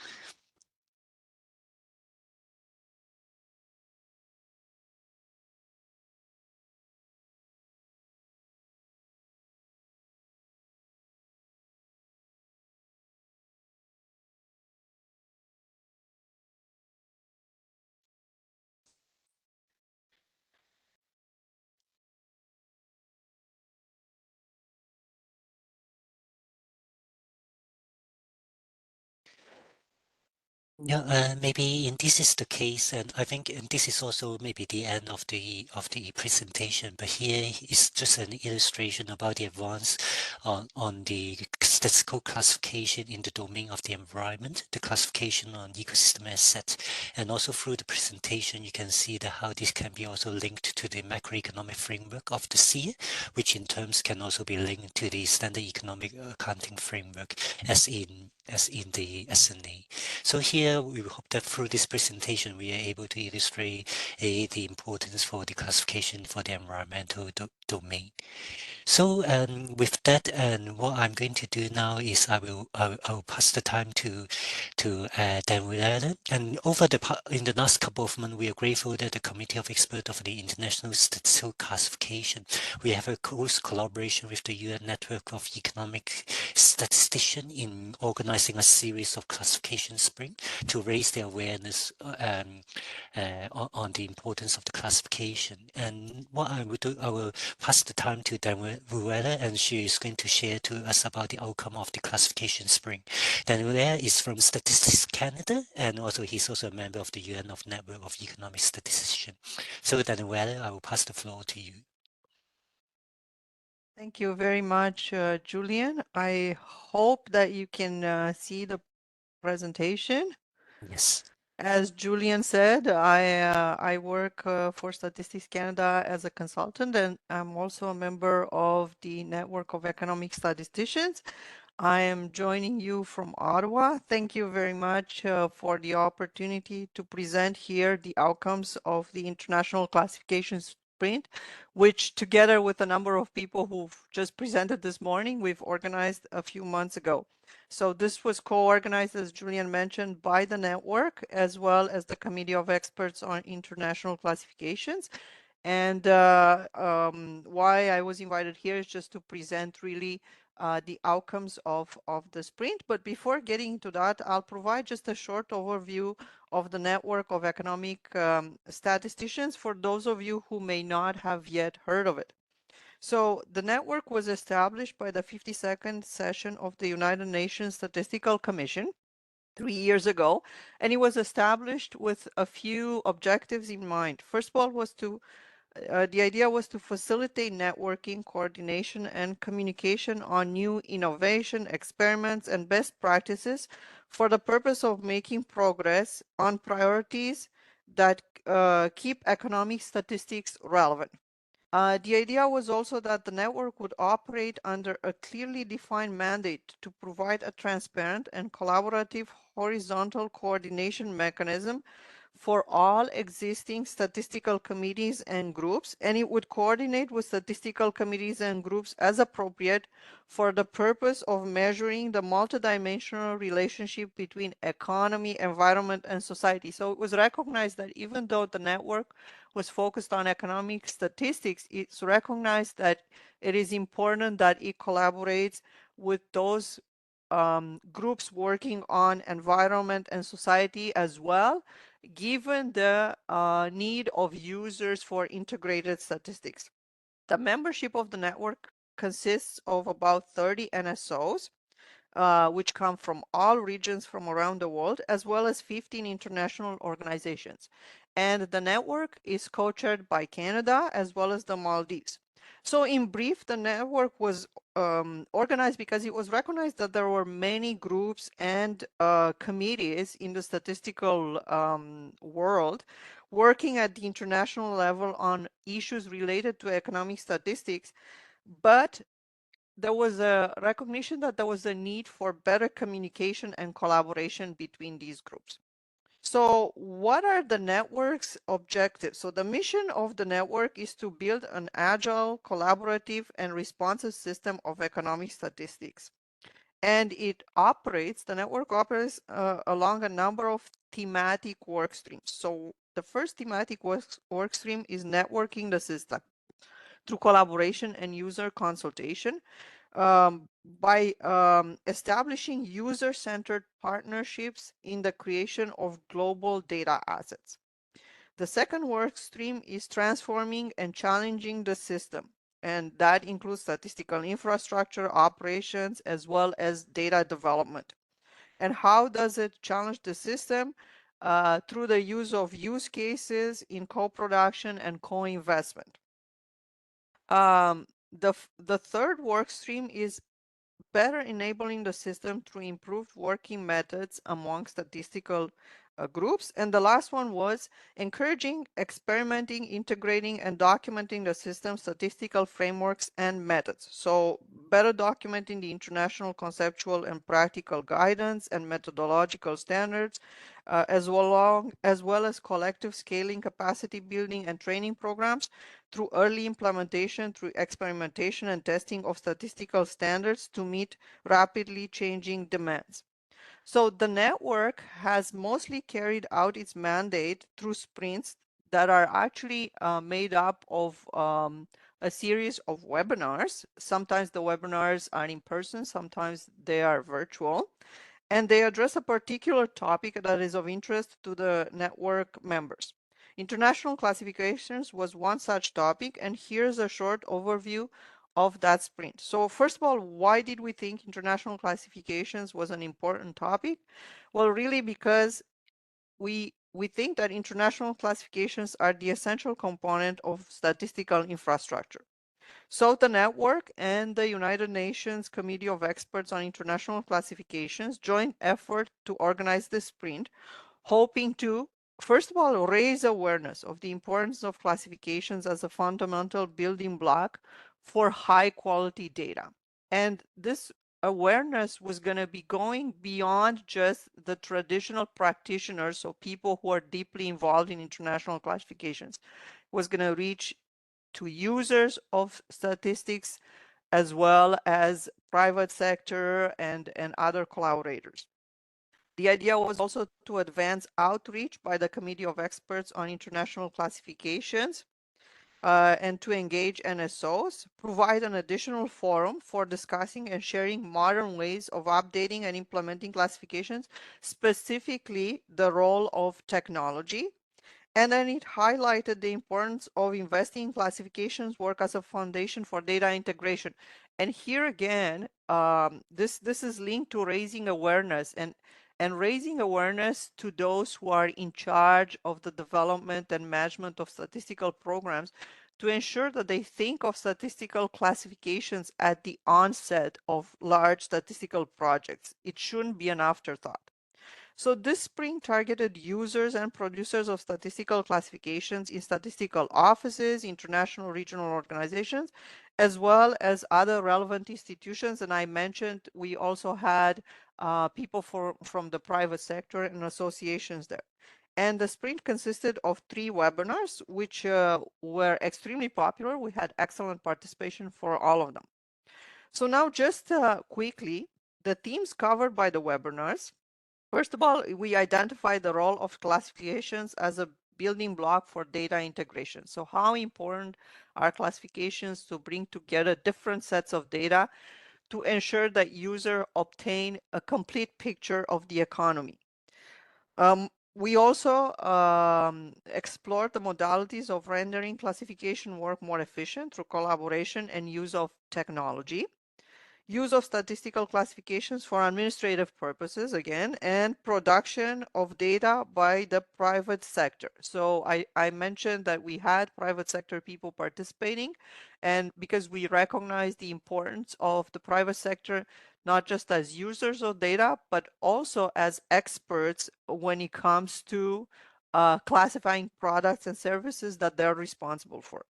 Yeah, maybe in this is the case, and I think and this is also maybe the end of the presentation. But here is just an illustration about the advance on the statistical classification in the domain of the environment, the classification on ecosystem assets, and also through the presentation, you can see that how this can be also linked to the macroeconomic framework of the SEA, which in terms can also be linked to the standard economic accounting framework, as in the SNA. So here we hope that through this presentation we are able to illustrate the importance for the classification for the environmental domain. So with that, and what I'm going to do now is I will pass the time to Daniela. And in the last couple of months, we are grateful that the Committee of Experts of the International Statistical Classification, we have a close collaboration with the UN Network of Economic Statisticians in organizing a series of classification spring to raise the awareness on the importance of the classification. And what I will do, I will pass the time to Daniela, and she is going to share to us about the outcome of the classification spring. Daniela is from Statistics Canada, and also he's also a member of the UN Network of Economic Statisticians. So Daniela, I will pass the floor to you. Thank you very much, Julian. I hope that you can see the presentation. Yes. As Julian said, I work for Statistics Canada as a consultant, and I'm also a member of the Network of Economic Statisticians. I am joining you from Ottawa. Thank you very much for the opportunity to present here the outcomes of the International Classification Sprint, which together with a number of people who've just presented this morning, we've organized a few months ago. So this was co-organized, as Julian mentioned, by the network, as well as the Committee of Experts on International Classifications. And why I was invited here is just to present really the outcomes of the sprint. But before getting into that, I'll provide just a short overview of the network of economic statisticians for those of you who may not have yet heard of it. So the network was established by the 52nd session of the United Nations Statistical Commission 3 years ago, and it was established with a few objectives in mind. First of all, the idea was to facilitate networking, coordination, and communication on new innovation, experiments, and best practices for the purpose of making progress on priorities that keep economic statistics relevant. The idea was also that the network would operate under a clearly defined mandate to provide a transparent and collaborative horizontal coordination mechanism for all existing statistical committees and groups, and it would coordinate with statistical committees and groups as appropriate for the purpose of measuring the multidimensional relationship between economy, environment, and society. So it was recognized that even though the network was focused on economic statistics, it's recognized that it is important that it collaborates with those groups working on environment and society as well, given the need of users for integrated statistics. The membership of the network consists of about 30 NSOs, which come from all regions from around the world, as well as 15 international organizations. And the network is co-chaired by Canada as well as the Maldives. So in brief, the network was organized because it was recognized that there were many groups and committees in the statistical world working at the international level on issues related to economic statistics, but there was a recognition that there was a need for better communication and collaboration between these groups. So what are the network's objectives? So the mission of the network is to build an agile, collaborative, and responsive system of economic statistics. And the network operates along a number of thematic work streams. So the first thematic work stream is networking the system through collaboration and user consultation, by establishing user-centered partnerships in the creation of global data assets. The second work stream is transforming and challenging the system, and that includes statistical infrastructure, operations, as well as data development. And how does it challenge the system? Through the use of use cases in co-production and co-investment. The third work stream is better enabling the system through improved working methods among statistical groups. And the last one was encouraging, experimenting, integrating, and documenting the system's statistical frameworks and methods. So better documenting the international conceptual and practical guidance and methodological standards, as well as collective scaling, capacity building, and training programs through early implementation, through experimentation and testing of statistical standards to meet rapidly changing demands. So the network has mostly carried out its mandate through sprints that are actually made up of a series of webinars. Sometimes the webinars are in person, sometimes they are virtual, and they address a particular topic that is of interest to the network members. International classifications was one such topic, and here's a short overview of that sprint. So first of all, why did we think international classifications was an important topic? Well, really because we think that international classifications are the essential component of statistical infrastructure. So the network and the United Nations Committee of Experts on International Classifications joint effort to organize this sprint hoping to, first of all, raise awareness of the importance of classifications as a fundamental building block for high quality data. And this awareness was going to be going beyond just the traditional practitioners, so people who are deeply involved in international classifications. It was going to reach to users of statistics as well as private sector and other collaborators. The idea was also to advance outreach by the Committee of Experts on International Classifications and to engage NSOs, provide an additional forum for discussing and sharing modern ways of updating and implementing classifications, specifically the role of technology. And then it highlighted the importance of investing in classifications work as a foundation for data integration. And here again, this is linked to raising awareness and raising awareness to those who are in charge of the development and management of statistical programs to ensure that they think of statistical classifications at the onset of large statistical projects. It shouldn't be an afterthought. So this sprint targeted users and producers of statistical classifications in statistical offices, international regional organizations, as well as other relevant institutions. And I mentioned we also had people from the private sector and associations there. And the sprint consisted of 3 webinars, which were extremely popular. We had excellent participation for all of them. So now just quickly, the themes covered by the webinars. First of all, we identify the role of classifications as a building block for data integration. So how important are classifications to bring together different sets of data to ensure that users obtain a complete picture of the economy? We also explored the modalities of rendering classification work more efficient through collaboration and use of technology. Use of statistical classifications for administrative purposes, again, and production of data by the private sector. So I mentioned that we had private sector people participating, and because we recognize the importance of the private sector, not just as users of data, but also as experts when it comes to classifying products and services that they're responsible for.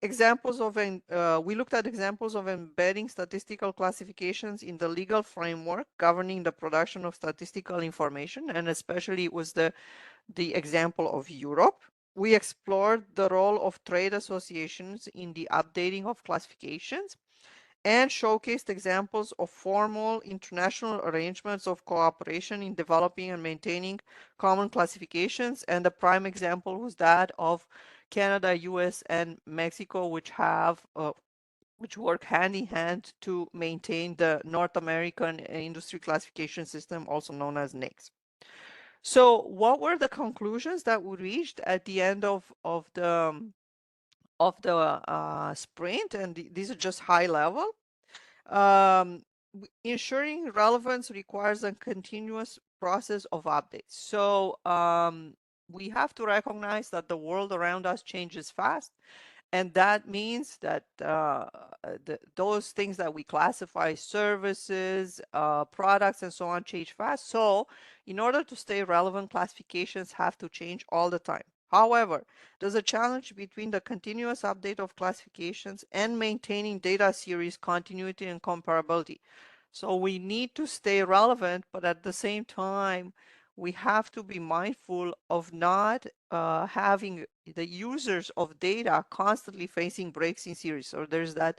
Examples of we looked at examples of embedding statistical classifications in the legal framework governing the production of statistical information, and especially it was the example of Europe. We explored the role of trade associations in the updating of classifications and showcased examples of formal international arrangements of cooperation in developing and maintaining common classifications. And the prime example was that of Canada, US, and Mexico, which work hand in hand to maintain the North American industry classification system, also known as NAICS. So what were the conclusions that we reached at the end of the sprint? And these are just high level. Ensuring relevance requires a continuous process of updates. So we have to recognize that the world around us changes fast. And that means that those things that we classify, services, products, and so on, change fast. So in order to stay relevant, classifications have to change all the time. However, there's a challenge between the continuous update of classifications and maintaining data series continuity and comparability. So we need to stay relevant, but at the same time, we have to be mindful of not having the users of data constantly facing breaks in series. So there's that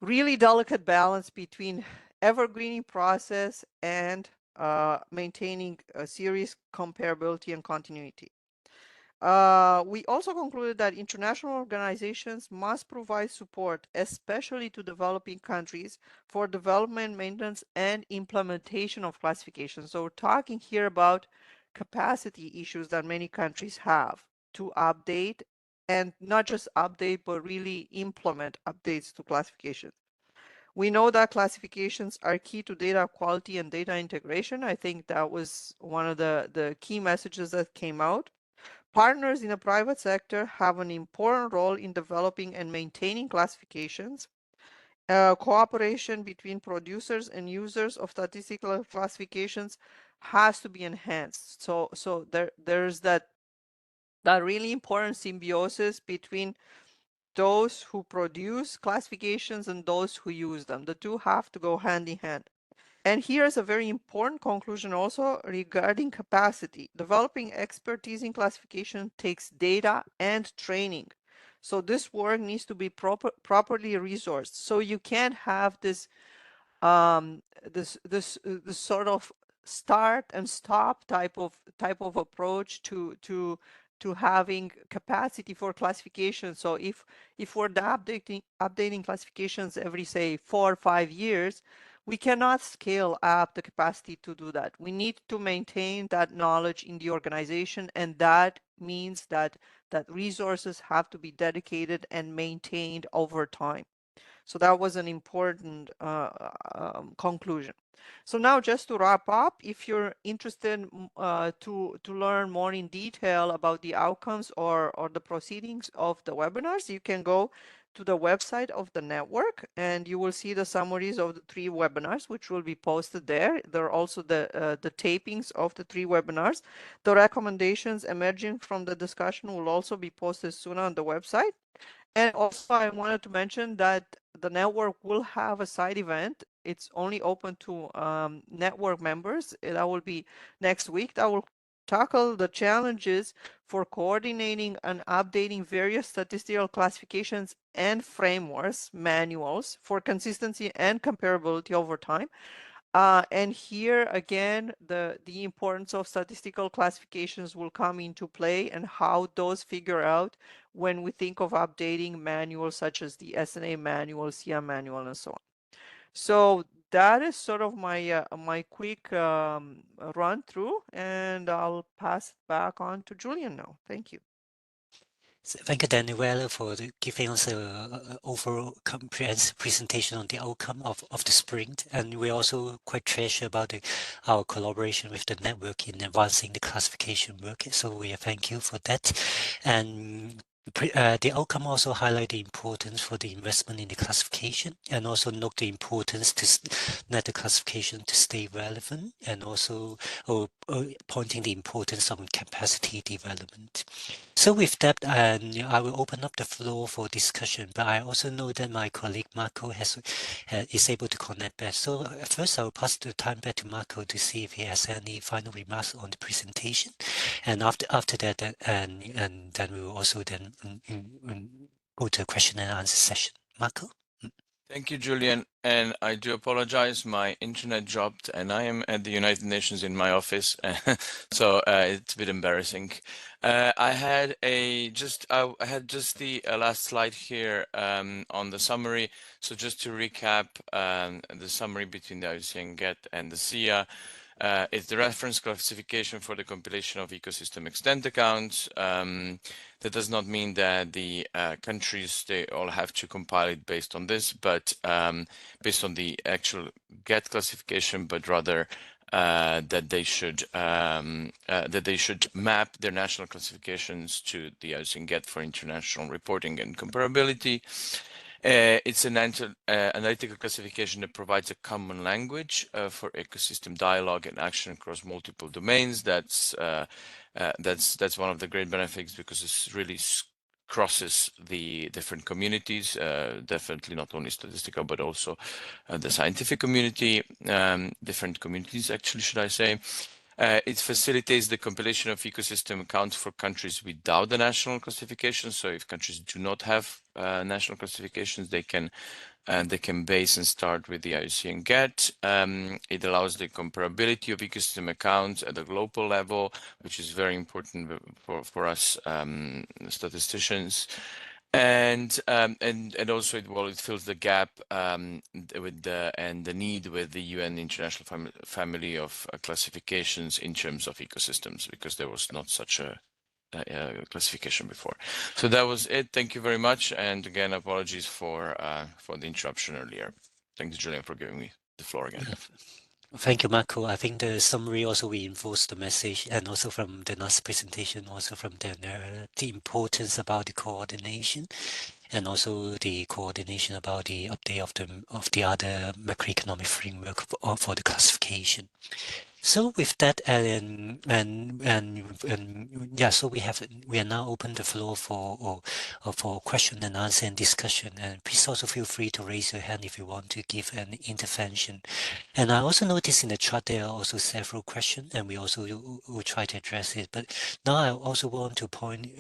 really delicate balance between evergreening process and maintaining a series comparability and continuity. We also concluded that international organizations must provide support, especially to developing countries, for development, maintenance, and implementation of classification. So we're talking here about capacity issues that many countries have to update, and not just update, but really implement updates to classification. We know that classifications are key to data quality and data integration. I think that was one of the key messages that came out. Partners in the private sector have an important role in developing and maintaining classifications. Cooperation between producers and users of statistical classifications has to be enhanced. So there's that really important symbiosis between those who produce classifications and those who use them. The two have to go hand in hand. And here's a very important conclusion also regarding capacity. Developing expertise in classification takes data and training. So this work needs to be properly resourced. So you can't have this this sort of start and stop type of approach to having capacity for classification. So if we're updating classifications every, say, 4 or 5 years, we cannot scale up the capacity to do that. We need to maintain that knowledge in the organization, and that means that resources have to be dedicated and maintained over time. So that was an important conclusion. So now, just to wrap up, if you're interested to learn more in detail about the outcomes or the proceedings of the webinars, you can go to the website of the network, and you will see the summaries of the 3 webinars, which will be posted there. There are also the tapings of the 3 webinars. The recommendations emerging from the discussion will also be posted soon on the website. And also, I wanted to mention that the network will have a side event. It's only open to network members. That will be next week. That will tackle the challenges for coordinating and updating various statistical classifications and frameworks, manuals, for consistency and comparability over time. And here again, the importance of statistical classifications will come into play, and how those figure out when we think of updating manuals such as the SNA manual, SIA manual, and so on. So that is sort of my my quick run through, and I'll pass it back on to Julian now. Thank you. So thank you, Daniela, for giving us a overall comprehensive presentation on the outcome of the sprint. And we're also quite treasured about our collaboration with the network in advancing the classification work. So we thank you for that. And the outcome also highlight the importance for the investment in the classification, and also note the importance to net the classification to stay relevant, and also pointing the importance of capacity development. So with that, I will open up the floor for discussion, but I also know that my colleague Marco is able to connect back. So first, I will pass the time back to Marco to see if he has any final remarks on the presentation, and after that, and then we will also then go to a question and answer session. Marco? Thank you, Julian. And I do apologize, my internet dropped and I am at the United Nations in my office. So it's a bit embarrassing. I had just the last slide here on the summary. So just to recap the summary between the IUCN GET and the SIA. It's the reference classification for the compilation of ecosystem extent accounts. That does not mean that the countries, they all have to compile it based on this, but based on the actual GET classification, but rather that they should map their national classifications to the IUCN GET for international reporting and comparability. It's an analytical classification that provides a common language for ecosystem dialogue and action across multiple domains. That's one of the great benefits, because it really crosses the different communities, definitely not only statistical, but also the scientific community, different communities, actually, should I say. It facilitates the compilation of ecosystem accounts for countries without the national classification. So if countries do not have national classifications, they can base and start with the IUCN GET. It allows the comparability of ecosystem accounts at the global level, which is very important for us statisticians. And also it fills the gap with the need with the UN International Family of Classifications in terms of ecosystems, because there was not such a classification before. So that was it. Thank you very much, and again, apologies for the interruption earlier. Thanks, Julian, for giving me the floor again. Thank you, Marco. I think the summary also reinforced the message, and also from the last presentation, also from the importance about the coordination, and also the coordination about the update of the other macroeconomic framework for the classification. So with that, yeah, so we are now open the floor for question and answer and discussion. And please also feel free to raise your hand if you want to give an intervention. And I also noticed in the chat there are also several questions, and we also will try to address it. But now I also want to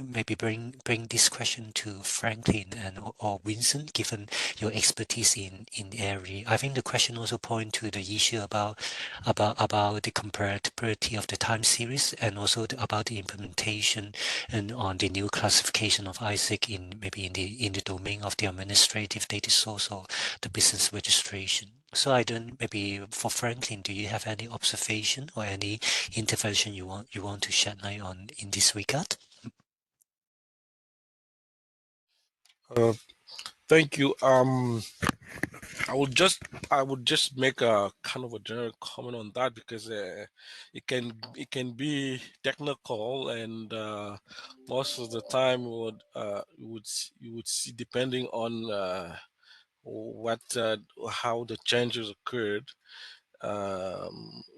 maybe bring this question to Franklin and or Vincent, given your expertise in the area. I think the question also point to the issue about the comparability of the time series and also about the implementation and on the new classification of ISIC in maybe in the domain of the administrative data source or the business registration. So I don't maybe for Franklin, do you have any observation or any intervention you want to shed light on in this regard? Thank you. I would just make a kind of a general comment on that because it can be technical and most of the time you would see depending on what how the changes occurred.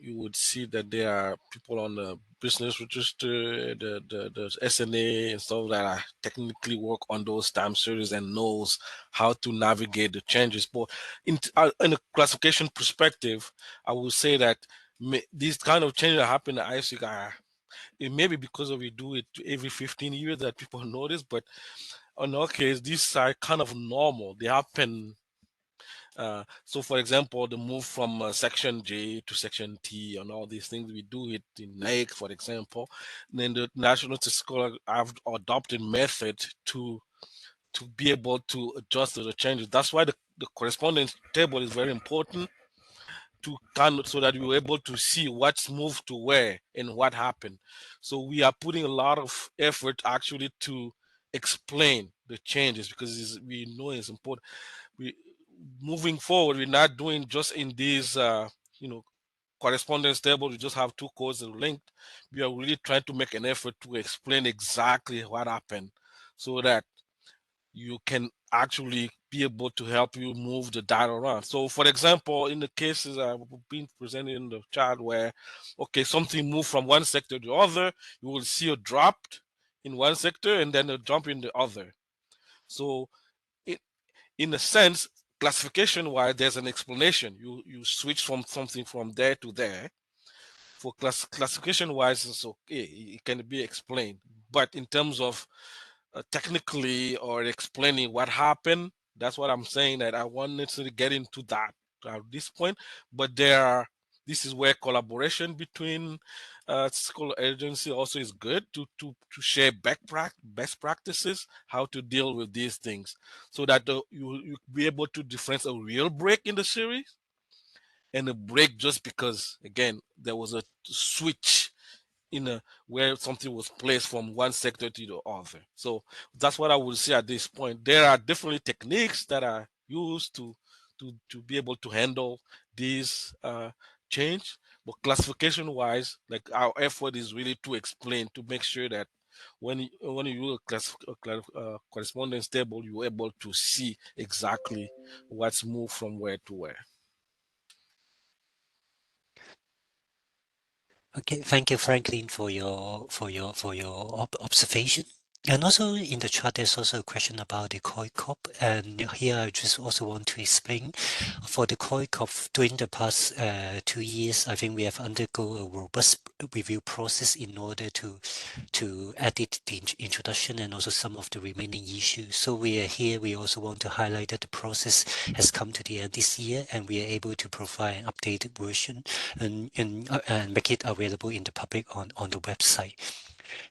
You would see that there are people on the business register, the SNA and stuff that are technically work on those time series and knows how to navigate the changes. But in a classification perspective, I would say that these kind of changes that happen at ISIC are it may be because of we do it every 15 years that people notice, but in our case, these are kind of normal. They happen so, for example, the move from Section J to Section T and all these things, we do it in NAIC, for example. And then the National Statistical have adopted method to be able to adjust to the changes. That's why the correspondence table is very important to kind of so that we were able to see what's moved to where and what happened. So we are putting a lot of effort actually to explain the changes because we know it's important. We moving forward, we're not doing just in these you know correspondence table. We just have two codes that are linked. We are really trying to make an effort to explain exactly what happened so that you can actually be able to help you move the data around. So for example, in the cases I've been presented in the chart where, okay, something moved from one sector to the other, you will see a drop in one sector and then a jump in the other. So in a sense, classification wise, there's an explanation. You switch from something from there to there. For classification wise, it's okay. It can be explained. But in terms of technically or explaining what happened, that's what I'm saying that I won't necessarily get into that at this point. But this is where collaboration between school agency also is good to share best practices, how to deal with these things, so that you be able to difference a real break in the series and a break just because again there was a switch in a where something was placed from one sector to the other. So that's what I would say at this point. There are definitely techniques that are used to be able to handle these change, but classification wise, like our effort is really to explain to make sure that when you use a correspondence table, you're able to see exactly what's moved from where to where. Okay, thank you, Franklin, for your observation. And also in the chat, there's also a question about the COI COP, and here I just also want to explain for the COI COP during the past 2 years. I think we have undergone a robust review process in order to edit the introduction and also some of the remaining issues. So we are here. We also want to highlight that the process has come to the end this year, and we are able to provide an updated version and make it available in the public on the website.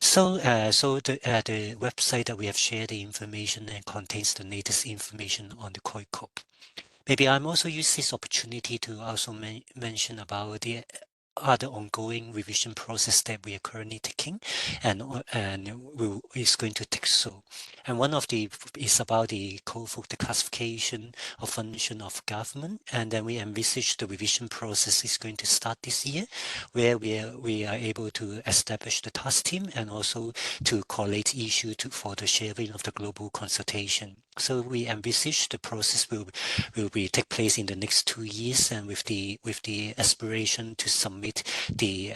So, the website that we have shared the information and contains the latest information on the COI COP. Maybe I'm also use this opportunity to also mention about the other ongoing revision process that we are currently taking, and is going to take so. And one of the is about the code for the classification of function of government, and then we envisage the revision process is going to start this year, where we are able to establish the task team and also to collate issue for the sharing of the global consultation. So we envisage the process will be take place in the next 2 years, and with the aspiration to submit the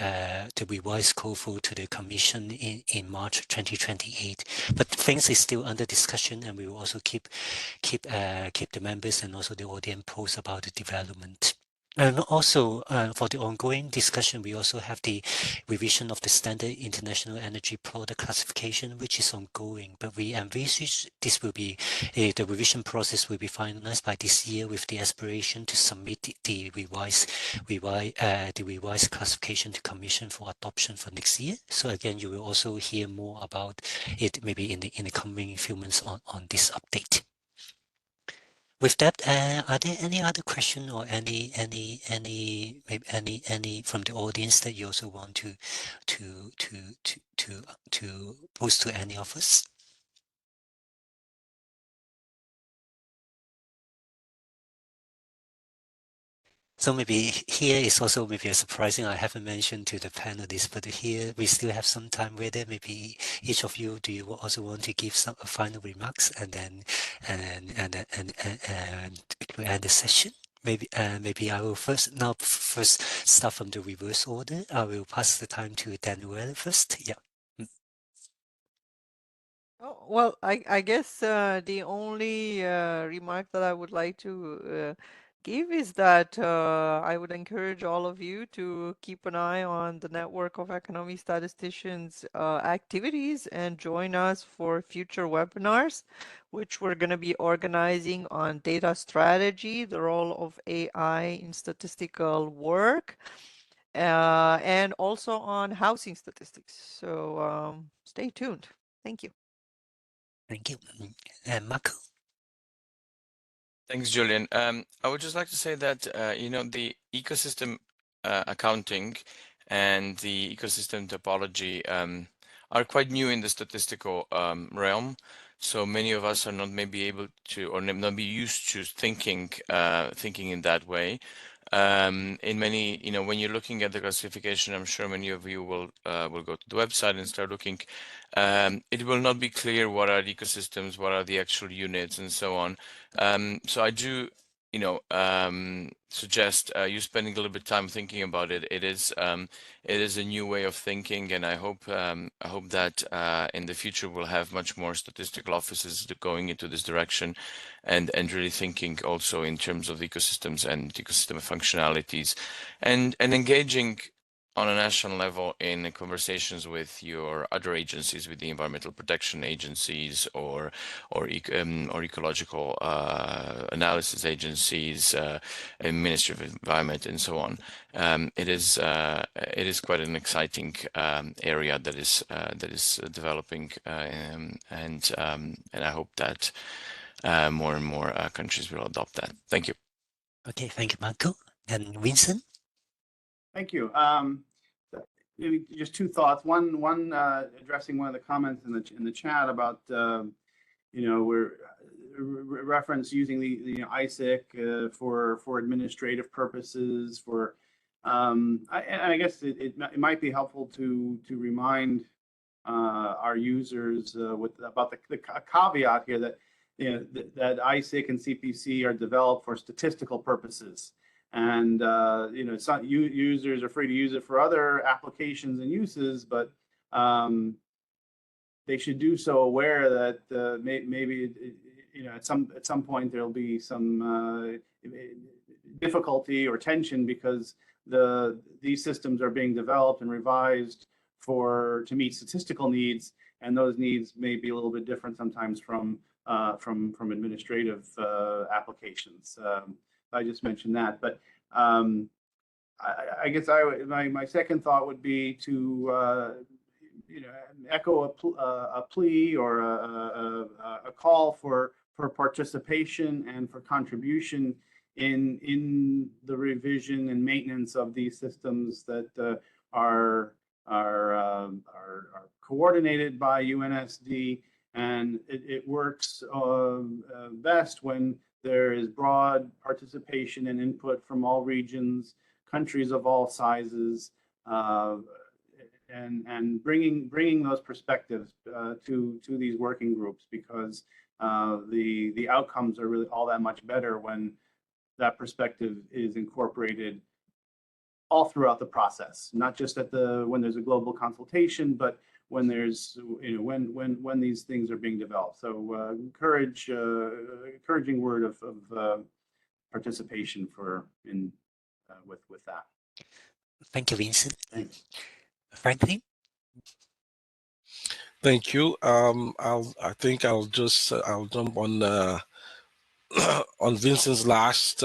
revised code to the Commission in March 2028. But things is still under discussion, and we will also keep the members and also the audience posted about the development. And also, for the ongoing discussion, we also have the revision of the Standard International Energy Product Classification, which is ongoing. But we envisage this will be the revision process will be finalized by this year, with the aspiration to submit the revised classification to Commission for adoption for next year. So again, you will also hear more about it maybe in the coming few months on this update. With that, are there any other question or any from the audience that you also want to pose to any of us? So maybe here is also maybe a surprising. I haven't mentioned to the panelists, but here we still have some time with it. Maybe each of you, do you also want to give some final remarks and then to end the session? Maybe I will first start from the reverse order. I will pass the time to Daniel first. Yeah. Oh, well, I guess the only remark that I would like to give is that I would encourage all of you to keep an eye on the Network of Economic Statisticians activities and join us for future webinars, which we're going to be organizing on data strategy, the role of AI in statistical work, and also on housing statistics. So stay tuned. Thank you. Thank you. And Marco? Thanks, Julian. I would just like to say that, the ecosystem accounting and the ecosystem topology are quite new in the statistical realm. So many of us are not maybe able to, or not be used to thinking in that way. In many, when you're looking at the classification, I'm sure many of you will go to the website and start looking. It will not be clear what are the ecosystems, what are the actual units, and so on. So I do, suggest you spending a little bit of time thinking about it. It is a new way of thinking, and I hope that in the future we'll have much more statistical offices going into this direction, and really thinking also in terms of ecosystems and ecosystem functionalities, and engaging on a national level in conversations with your other agencies, with the environmental protection agencies or ecological analysis agencies, Ministry of Environment, and so on. It is quite an exciting area that is developing, and I hope that more and more countries will adopt that. Thank you. Okay, thank you, Marco. And Vincent? Thank you. Maybe just two thoughts. One addressing one of the comments in the chat about we're reference using the ISIC for administrative purposes. For I guess it might be helpful to remind our users about the caveat here that that ISIC and CPC are developed for statistical purposes. And it's not, users are free to use it for other applications and uses, but they should do so aware that maybe at some point there'll be some difficulty or tension because these systems are being developed and revised to meet statistical needs, and those needs may be a little bit different sometimes from administrative applications. I just mentioned that, but I guess my second thought would be to echo a plea or a call for participation and for contribution in the revision and maintenance of these systems that are coordinated by UNSD, and it works best when there is broad participation and input from all regions, countries of all sizes, and bringing those perspectives to these working groups, because the outcomes are really all that much better when that perspective is incorporated all throughout the process, not just at when there's a global consultation, but when there's when these things are being developed. So encouraging word of participation with that. Thank you, Vincent. Thanks. Franklin? Thank you. I think I'll jump on on Vincent's last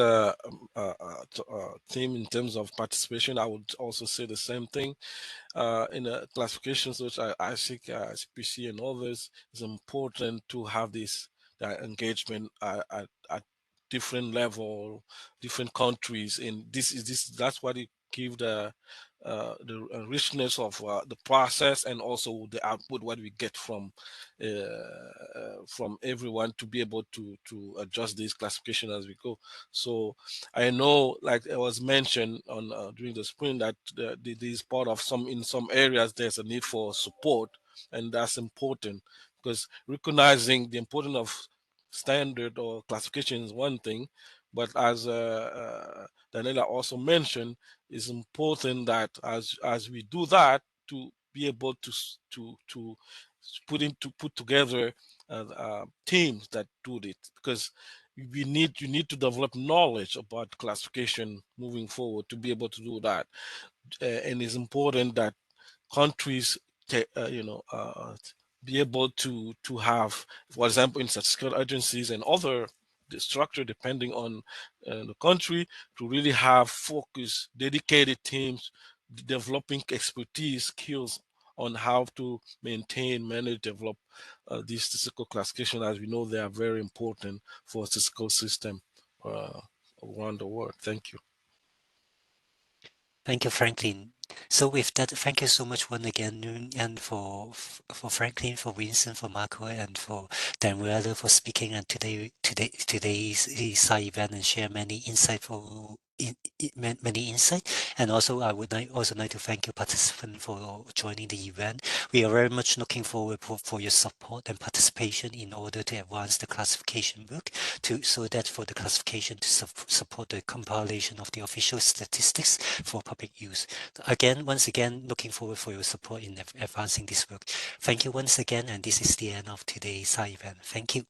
theme in terms of participation. I would also say the same thing. In the classifications, which I think CPC and others, it's important to have this engagement at different level, different countries, and that's what it give the richness of the process and also the output what we get from everyone to be able to adjust this classification as we go. So I know, like it was mentioned on during the sprint, that this part of in some areas there's a need for support, and that's important because recognizing the importance of standard or classification is one thing, but as Daniela also mentioned, it's important that as we do that, to be able to put together teams that do it, because you need to develop knowledge about classification moving forward to be able to do that. And it's important that countries be able to have, for example, in statistical agencies and other the structure depending on the country, to really have focus dedicated teams developing expertise skills on how to maintain, manage, develop these statistical classification, as we know they are very important for statistical system around the world. Thank you. Thank you, Franklin. So with that, thank you so much once again, and for Franklin, for Vincent, for Marco, and for Daniela for speaking and today's side event and share many insightful many insight. And also I would also like to thank you participant for joining the event. We are very much looking forward for your support and participation in order to advance the classification work so that for the classification to support the compilation of the official statistics for public use. Again, once again, looking forward for your support in advancing this work. Thank you once again, and this is the end of today's event. Thank you.